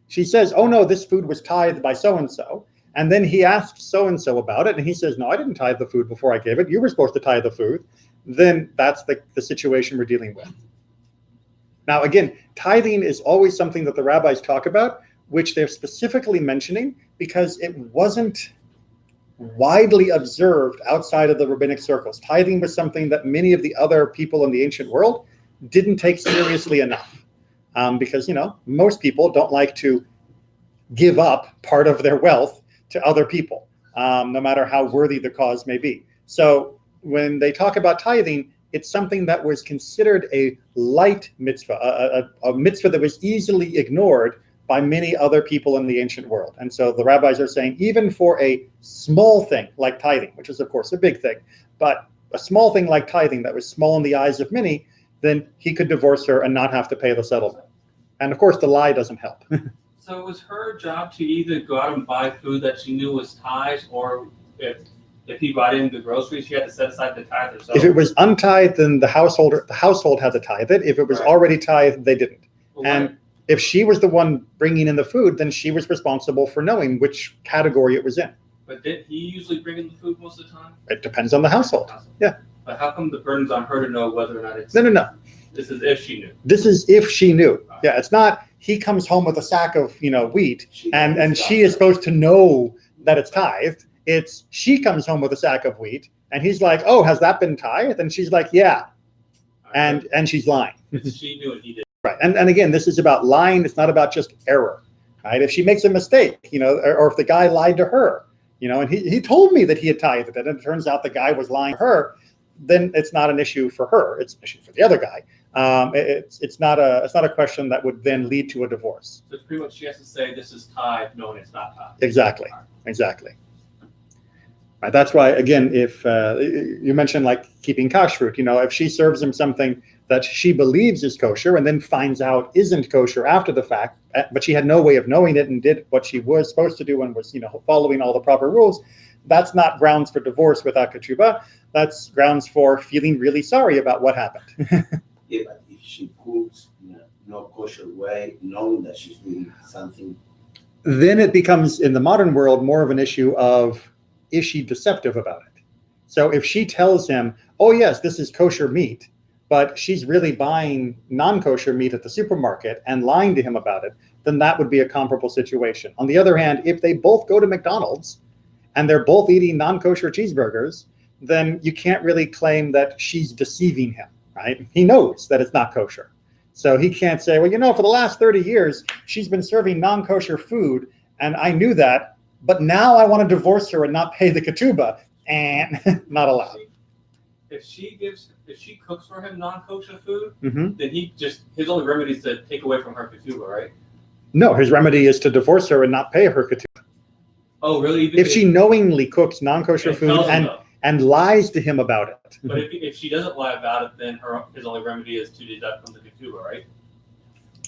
She says, oh no, this food was tithed by so-and-so. And then he asks so-and-so about it, and he says, no, I didn't tithe the food before I gave it. You were supposed to tithe the food. Then that's the situation we're dealing with. Now, again, tithing is always something that the rabbis talk about, which they're specifically mentioning because it wasn't widely observed outside of the rabbinic circles. Tithing was something that many of the other people in the ancient world didn't take seriously enough because, most people don't like to give up part of their wealth to other people, no matter how worthy the cause may be. So when they talk about tithing, it's something that was considered a light mitzvah, a mitzvah that was easily ignored by many other people in the ancient world. And so the rabbis are saying, even for a small thing like tithing, which is of course a big thing, but a small thing like tithing that was small in the eyes of many, then he could divorce her and not have to pay the settlement. And of course the lie doesn't help. So it was her job to either go out and buy food that she knew was tithe, or if he bought in the groceries, she had to set aside the tithe herself. If it was untithed, then the household had to tithe it. If it was already tithed, they didn't. And if she was the one bringing in the food, then she was responsible for knowing which category it was in. But did he usually bring in the food most of the time? It depends on the household. Yeah. But how come the burden's on her to know whether or not it's... No. This is if she knew. This is if she knew. Yeah, it's not he comes home with a sack of, wheat and she is supposed to know that it's tithed. It's she comes home with a sack of wheat and he's like, oh, has that been tithed? And she's like, yeah. And she's lying. She knew and he did. Right. And again, this is about lying. It's not about just error. Right. If she makes a mistake, or if the guy lied to her, and he told me that he had tithed it, and it turns out the guy was lying to her, then it's not an issue for her. It's an issue for the other guy. It's not a question that would then lead to a divorce. So it's pretty much she has to say this is tithe, knowing it's not tithe. Exactly. Right. That's why, again, if you mentioned like keeping kashrut, if she serves him something that she believes is kosher and then finds out isn't kosher after the fact, but she had no way of knowing it and did what she was supposed to do and was, following all the proper rules, that's not grounds for divorce without ketubah. That's grounds for feeling really sorry about what happened. Yeah, but if she cooks in a no kosher way, knowing that she's doing something, then it becomes, in the modern world, more of an issue of, is she deceptive about it? So if she tells him, oh yes, this is kosher meat, but she's really buying non-kosher meat at the supermarket and lying to him about it, then that would be a comparable situation. On the other hand, if they both go to McDonald's and they're both eating non-kosher cheeseburgers, then you can't really claim that she's deceiving him, right? He knows that it's not kosher. So he can't say, well, for the last 30 years, she's been serving non-kosher food and I knew that, but now I want to divorce her and not pay the ketubah, and not allowed. If she cooks for him non-kosher food, Mm-hmm. then his only remedy is to take away from her ketubah, right? No, his remedy is to divorce her and not pay her ketubah. Oh, really? Even If she knowingly cooks non-kosher and food tells him though. and lies to him about it. But if she doesn't lie about it, then his only remedy is to deduct from the ketubah, right?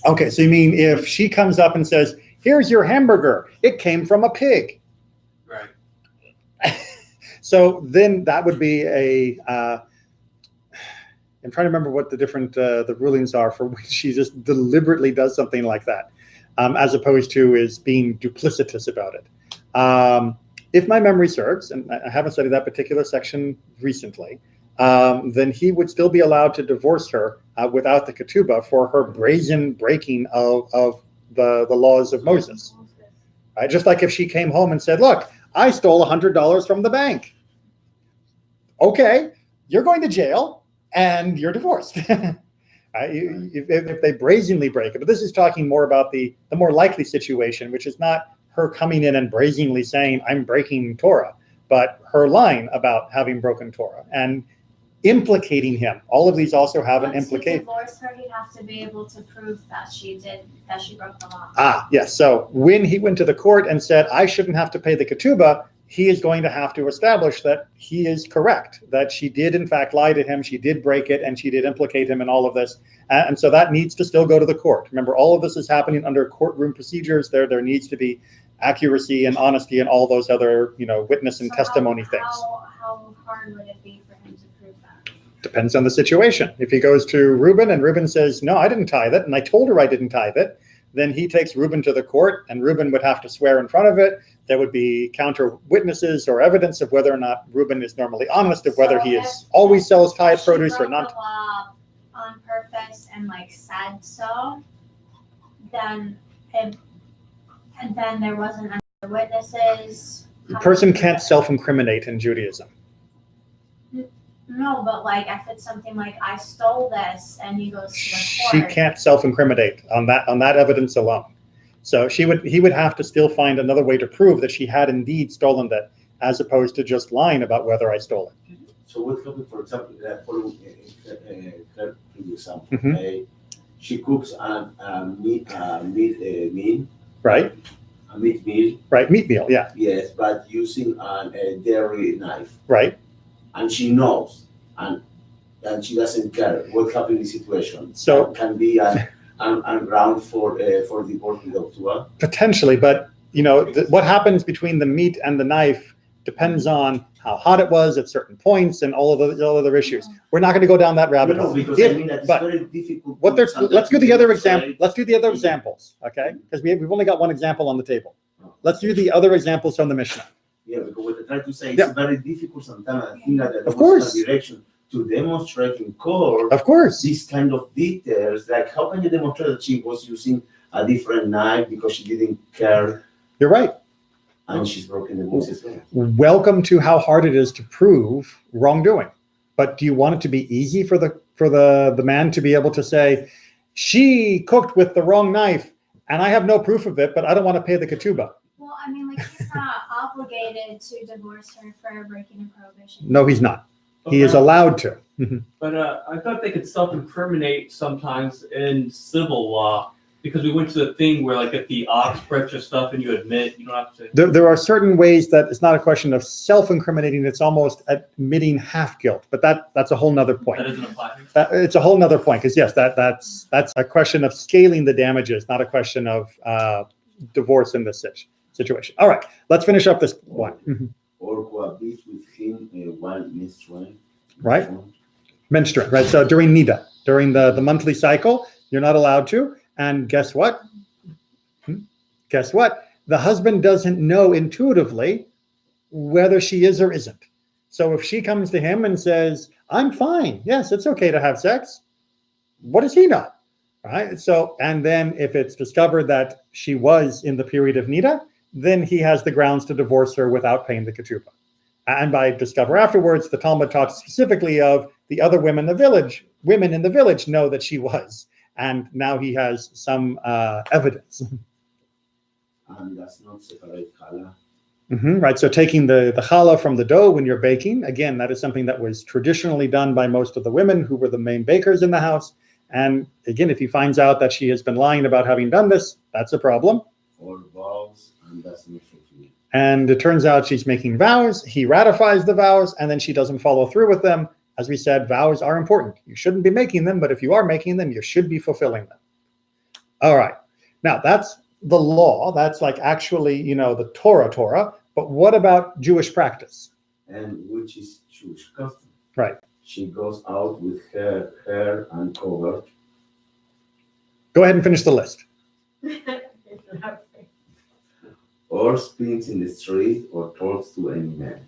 Okay, so you mean if she comes up and says, "Here's your hamburger. It came from a pig." Right. So then that would be I'm trying to remember what the different the rulings are for when she just deliberately does something like that, as opposed to is being duplicitous about it. If my memory serves, and I haven't studied that particular section recently, then he would still be allowed to divorce her without the ketubah for her brazen breaking of the laws of Moses. Right? Just like if she came home and said, "Look, I stole $100 from the bank." Okay, you're going to jail and you're divorced. If they brazenly break it. But this is talking more about the more likely situation, which is not her coming in and brazenly saying, "I'm breaking Torah," but her lying about having broken Torah and implicating him. All of these also have an implication. To divorce her, he'd have to be able to prove that she broke the law. Yes. So when he went to the court and said, "I shouldn't have to pay the ketubah," he is going to have to establish that he is correct, that she did in fact lie to him, she did break it, and she did implicate him in all of this. And so that needs to still go to the court. Remember, all of this is happening under courtroom procedures. There needs to be accuracy and honesty and all those other, witness and testimony things. How hard would it be for him to prove that? Depends on the situation. If he goes to Reuben and Reuben says, "No, I didn't tithe it, and I told her I didn't tithe it," then he takes Reuben to the court, and Reuben would have to swear in front of it. There would be counter witnesses or evidence of whether or not Reuben is normally honest, of whether he always sells tithe produce or not. If she broke the law on purpose and said so, then there wasn't other witnesses. The person can't self-incriminate in Judaism. No, but if it's something like, "I stole this," and he goes to the She court. can't self-incriminate on that evidence alone. So he would have to still find another way to prove that she had indeed stolen that, as opposed to just lying about whether I stole it. So what happened, for example, following her previous example, Mhm. she cooks a meat meal, Right? a meat meal, Right. Meat meal. Yeah. yes, but using a dairy knife, Right. and she knows, and she doesn't care what happened in the situation. So- That can be an ground for divorce without Tua. Potentially, but what happens between the meat and the knife depends on how hot it was at certain points and all other issues. We're not going to go down that rabbit No, hole. because If- I mean that it's but very difficult. let's do the other example. example. Let's do the other examples, okay? Because we've only got one example on the table. Let's do the other examples from the Mishnah. Yeah, because what I try to say, Yeah. it's very difficult sometimes. I think that Of course. a direction to demonstrate in court Of course. these kind of details. Like, how can you demonstrate that she was using a different knife because she didn't care You're right. and she's broken the rules as well? Welcome to how hard it is to prove wrongdoing. But do you want it to be easy for the man to be able to say, "She cooked with the wrong knife and I have no proof of it, but I don't want to pay the ketubah"? Well, he's not obligated to divorce her for breaking a prohibition. No, he's not. He is allowed to. But I thought they could self-incriminate sometimes in civil law, because we went to the thing where if the ox breaks your stuff and you admit, you don't have to. There are certain ways that it's not a question of self-incriminating, it's almost admitting half guilt, but that's a whole nother point. That doesn't apply. It's a whole nother point, because yes, that's a question of scaling the damages, not a question of divorce in this situation. All right, let's finish up this one. Mhm. Or cohabit with him while menstruating. Right. Menstruate, right? So during Nida, during the monthly cycle, you're not allowed to. And guess what? Guess what? The husband doesn't know intuitively whether she is or isn't. So if she comes to him and says, "I'm fine. Yes, it's okay to have sex," what does he know? Right? So, and then if it's discovered that she was in the period of Nida, then he has the grounds to divorce her without paying the ketubah. And by discover afterwards, the Talmud talks specifically of the other women in the village. Women in the village know that she was, and now he has some evidence. And does not separate challah. Right. So taking the challah from the dough when you're baking, again, that is something that was traditionally done by most of the women who were the main bakers in the house. And again, if he finds out that she has been lying about having done this, that's a problem. Or vows and does not fulfill. fulfilled. And it turns out she's making vows. He ratifies the vows, and then she doesn't follow through with them. As we said, vows are important. You shouldn't be making them, but if you are making them, you should be fulfilling them. All right. Now, that's the law. That's like actually, the Torah. But what about Jewish practice? And which is Jewish custom. Right. She goes out with her hair uncovered. Go ahead and finish the list. Or spins in the street or talks to any man.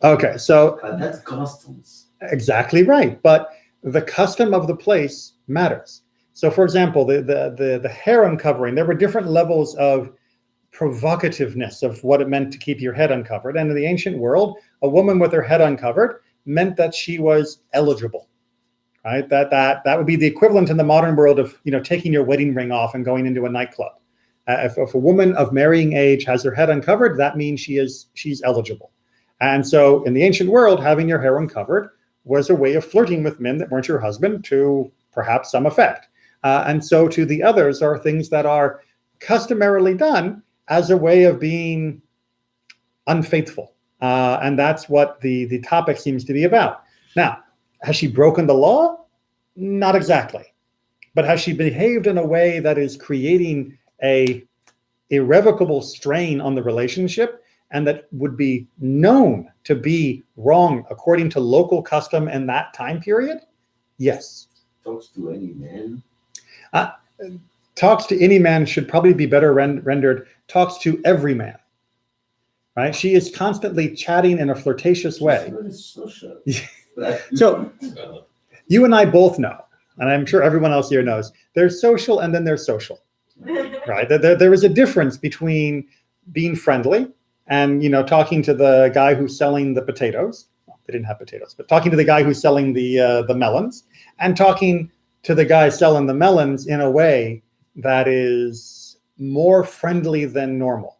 Okay, so But that's customs. exactly right. But the custom of the place matters. So, for example, the hair uncovering, there were different levels of provocativeness of what it meant to keep your head uncovered. And in the ancient world, a woman with her head uncovered meant that she was eligible, right? That would be the equivalent in the modern world of taking your wedding ring off and going into a nightclub. If a woman of marrying age has her head uncovered, that means she's eligible. And so in the ancient world, having your hair uncovered was a way of flirting with men that weren't your husband to perhaps some effect. And so to the others are things that are customarily done as a way of being unfaithful. And that's what the topic seems to be about. Now, has she broken the law? Not exactly. But has she behaved in a way that is creating a irrevocable strain on the relationship and that would be known to be wrong according to local custom in that time period? Yes. Talks to any man. Talks to any man should probably be better rendered talks to every man. Right? She is constantly chatting in a flirtatious way. It's very social. So you and I both know, and I'm sure everyone else here knows, there's social and then there's social. Right? There is a difference between being friendly and talking to the guy who's selling the potatoes. Well, they didn't have potatoes, but talking to the guy who's selling the melons, and talking to the guy selling the melons in a way that is more friendly than normal.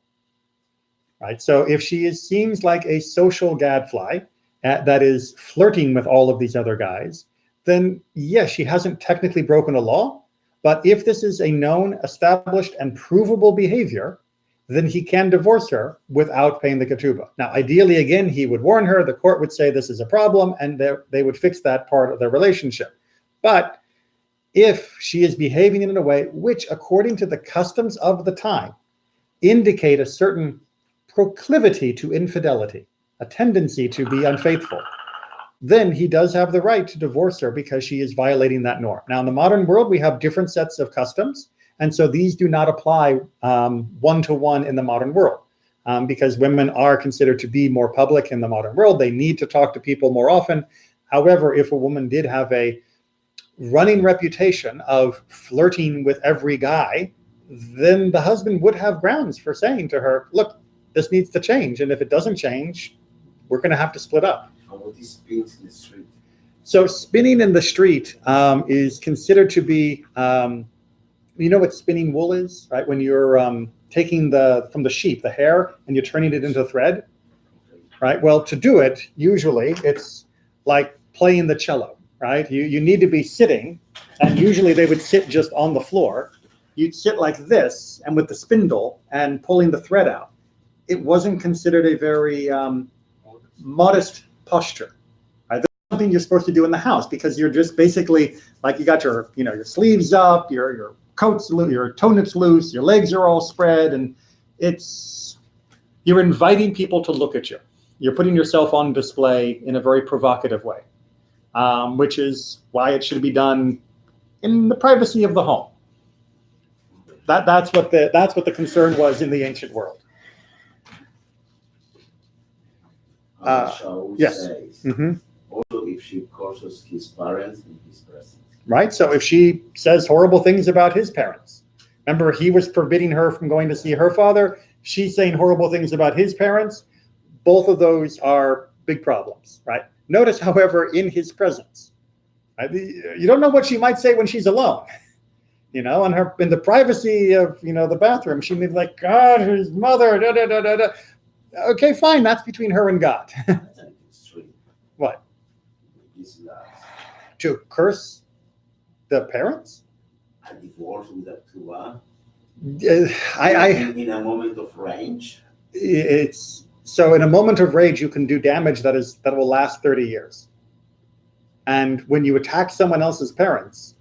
Right? So if she seems like a social gadfly that is flirting with all of these other guys, then yes, she hasn't technically broken a law. But if this is a known, established, and provable behavior, then he can divorce her without paying the ketubah. Now, ideally, again, he would warn her, the court would say this is a problem, and they would fix that part of their relationship. But if she is behaving in a way which, according to the customs of the time, indicate a certain proclivity to infidelity, a tendency to be unfaithful, then he does have the right to divorce her because she is violating that norm. Now, in the modern world, we have different sets of customs, and so these do not apply one-to-one in the modern world because women are considered to be more public in the modern world. They need to talk to people more often. However, if a woman did have a running reputation of flirting with every guy, then the husband would have grounds for saying to her, look, this needs to change, and if it doesn't change, we're going to have to split up. What is spins in the street? So spinning in the street is considered to be, you know what spinning wool is, right? When you're taking from the sheep, the hair, and you're turning it into thread, right? Well, to do it, usually it's like playing the cello, right? You need to be sitting, and usually they would sit just on the floor. You'd sit like this, and with the spindle and pulling the thread out. It wasn't considered a very modest posture. Right? That's something you're supposed to do in the house because you're just basically like you got your sleeves up, your coat's loose, your tunics loose, your legs are all spread, and you're inviting people to look at you. You're putting yourself on display in a very provocative way, which is why it should be done in the privacy of the home. That's what the concern was in the ancient world. Yes. Says, Mm-hmm. also, if she curses his parents in his presence. Right? So if she says horrible things about his parents, remember he was forbidding her from going to see her father. She's saying horrible things about his parents. Both of those are big problems, right? Notice, however, in his presence, right? You don't know what she might say when she's alone. In the privacy of the bathroom, she may be like, God, his mother, da da da da da. Okay, fine. That's between her and God. That's an extreme. What? This last. To curse the parents? A divorce with a tuba. I in a moment of rage. it's so in a moment of rage, you can do damage that will last 30 years. And when you attack someone else's parents,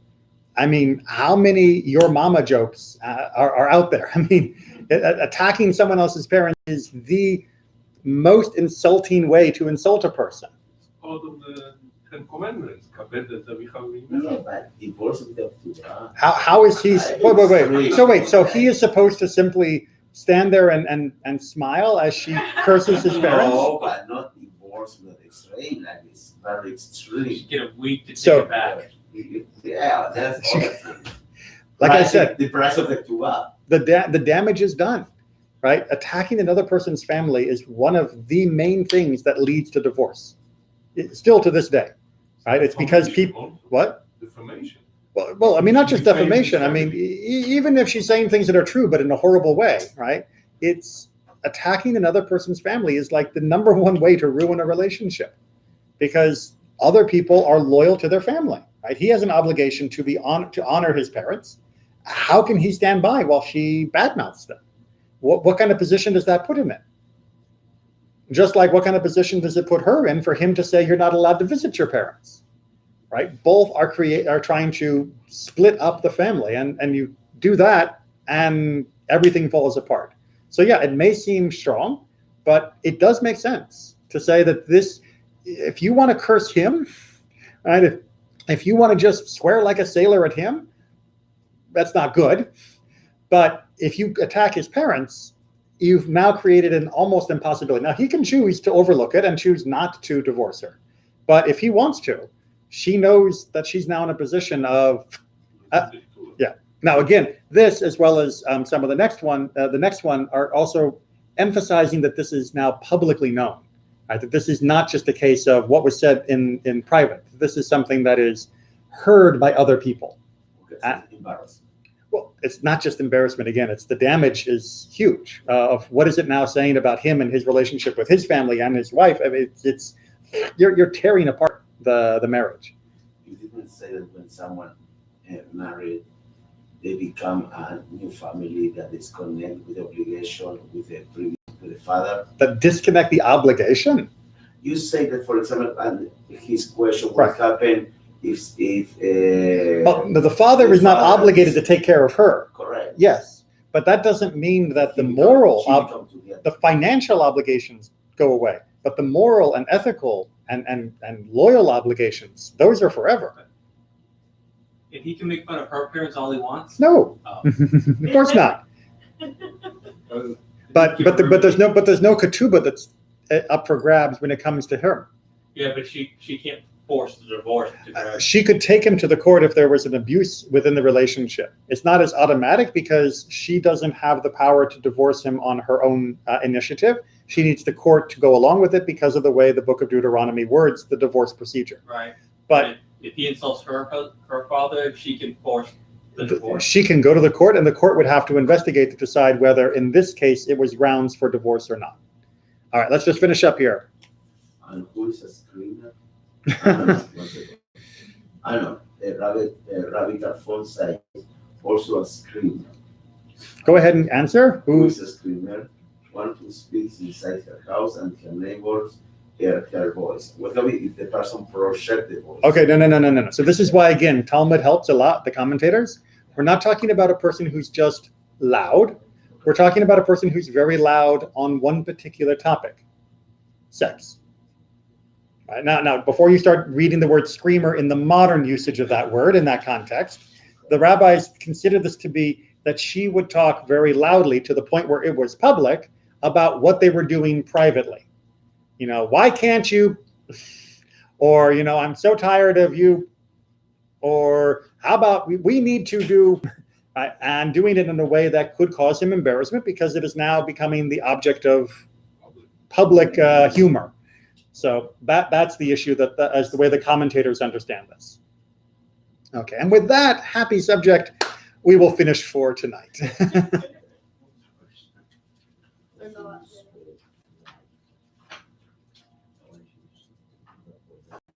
I mean, how many your mama jokes are out there? I mean, attacking someone else's parents is the most insulting way to insult a person. It's part of the Ten Commandments. Yeah, but divorce without Torah. How is he? Wait. So he is supposed to simply stand there and smile as she curses his parents? No, but not divorce with extreme. Like it's very extreme. Get a week to take So- it back. Yeah, that's all. Like I said, the price of the Torah. the damage is done, right? Attacking another person's family is one of the main things that leads to divorce. Still to this day, right? It's because people, what? Defamation. Well, I mean, not just defamation. I mean, even if she's saying things that are true, but in a horrible way, right? It's attacking another person's family is like the number one way to ruin a relationship, because other people are loyal to their family, right? He has an obligation to honor his parents. How can he stand by while she badmouths them? What kind of position does that put him in? Just like what kind of position does it put her in for him to say you're not allowed to visit your parents? Right? Both are trying to split up the family, and you do that and everything falls apart. So yeah, it may seem strong, but it does make sense to say that this, if you want to curse him, right? If you want to just swear like a sailor at him, that's not good. But if you attack his parents, you've now created an almost impossibility. Now he can choose to overlook it and choose not to divorce her. But if he wants to, she knows that she's now in a position of, now again, this as well as some of the next one are also emphasizing that this is now publicly known, right? That this is not just a case of what was said in private. This is something that is heard by other people. Embarrassing. Well, it's not just embarrassment. Again, it's the damage is huge of what is it now saying about him and his relationship with his family and his wife. I mean, you're tearing apart the marriage. You didn't say that when someone married, they become a new family that is connected with obligation with the father. That disconnect the obligation. You say that, for example, and his question, what Right. happened if Well, the father is not obligated to take care of her. correct. Yes, but that doesn't mean that the She moral, become together. the financial obligations go away, but the moral and ethical and loyal obligations, those are forever. And he can make fun of her parents all he wants. No, Oh. of course not. But there's no ketubot that's up for grabs when it comes to her. Yeah, but she can't force the divorce to her. She could take him to the court if there was an abuse within the relationship. It's not as automatic because she doesn't have the power to divorce him on her own initiative. She needs the court to go along with it because of the way the Book of Deuteronomy words the divorce procedure. Right. But if he insults her father, she can force the divorce. she can go to the court, and the court would have to investigate to decide whether, in this case, it was grounds for divorce or not. All right, let's just finish up here. And who is a screamer? I know. Rabbi Alfonso is also a screamer. Go ahead and answer. Who Who? is a screamer? One who speaks inside her house and her neighbors hear her voice. What if the person projects the voice? Okay, no. So this is why, again, Talmud helps a lot, the commentators. We're not talking about a person who's just loud. We're talking about a person who's very loud on one particular topic, sex. Right, now, before you start reading the word screamer in the modern usage of that word in that context, the rabbis consider this to be that she would talk very loudly to the point where it was public about what they were doing privately. You know, why can't you? Or, you know, I'm so tired of you. Or how about we need to do, and doing it in a way that could cause him embarrassment because it is now becoming the object of public humor. So that's the issue as the way the commentators understand this. Okay, and with that happy subject, we will finish for tonight.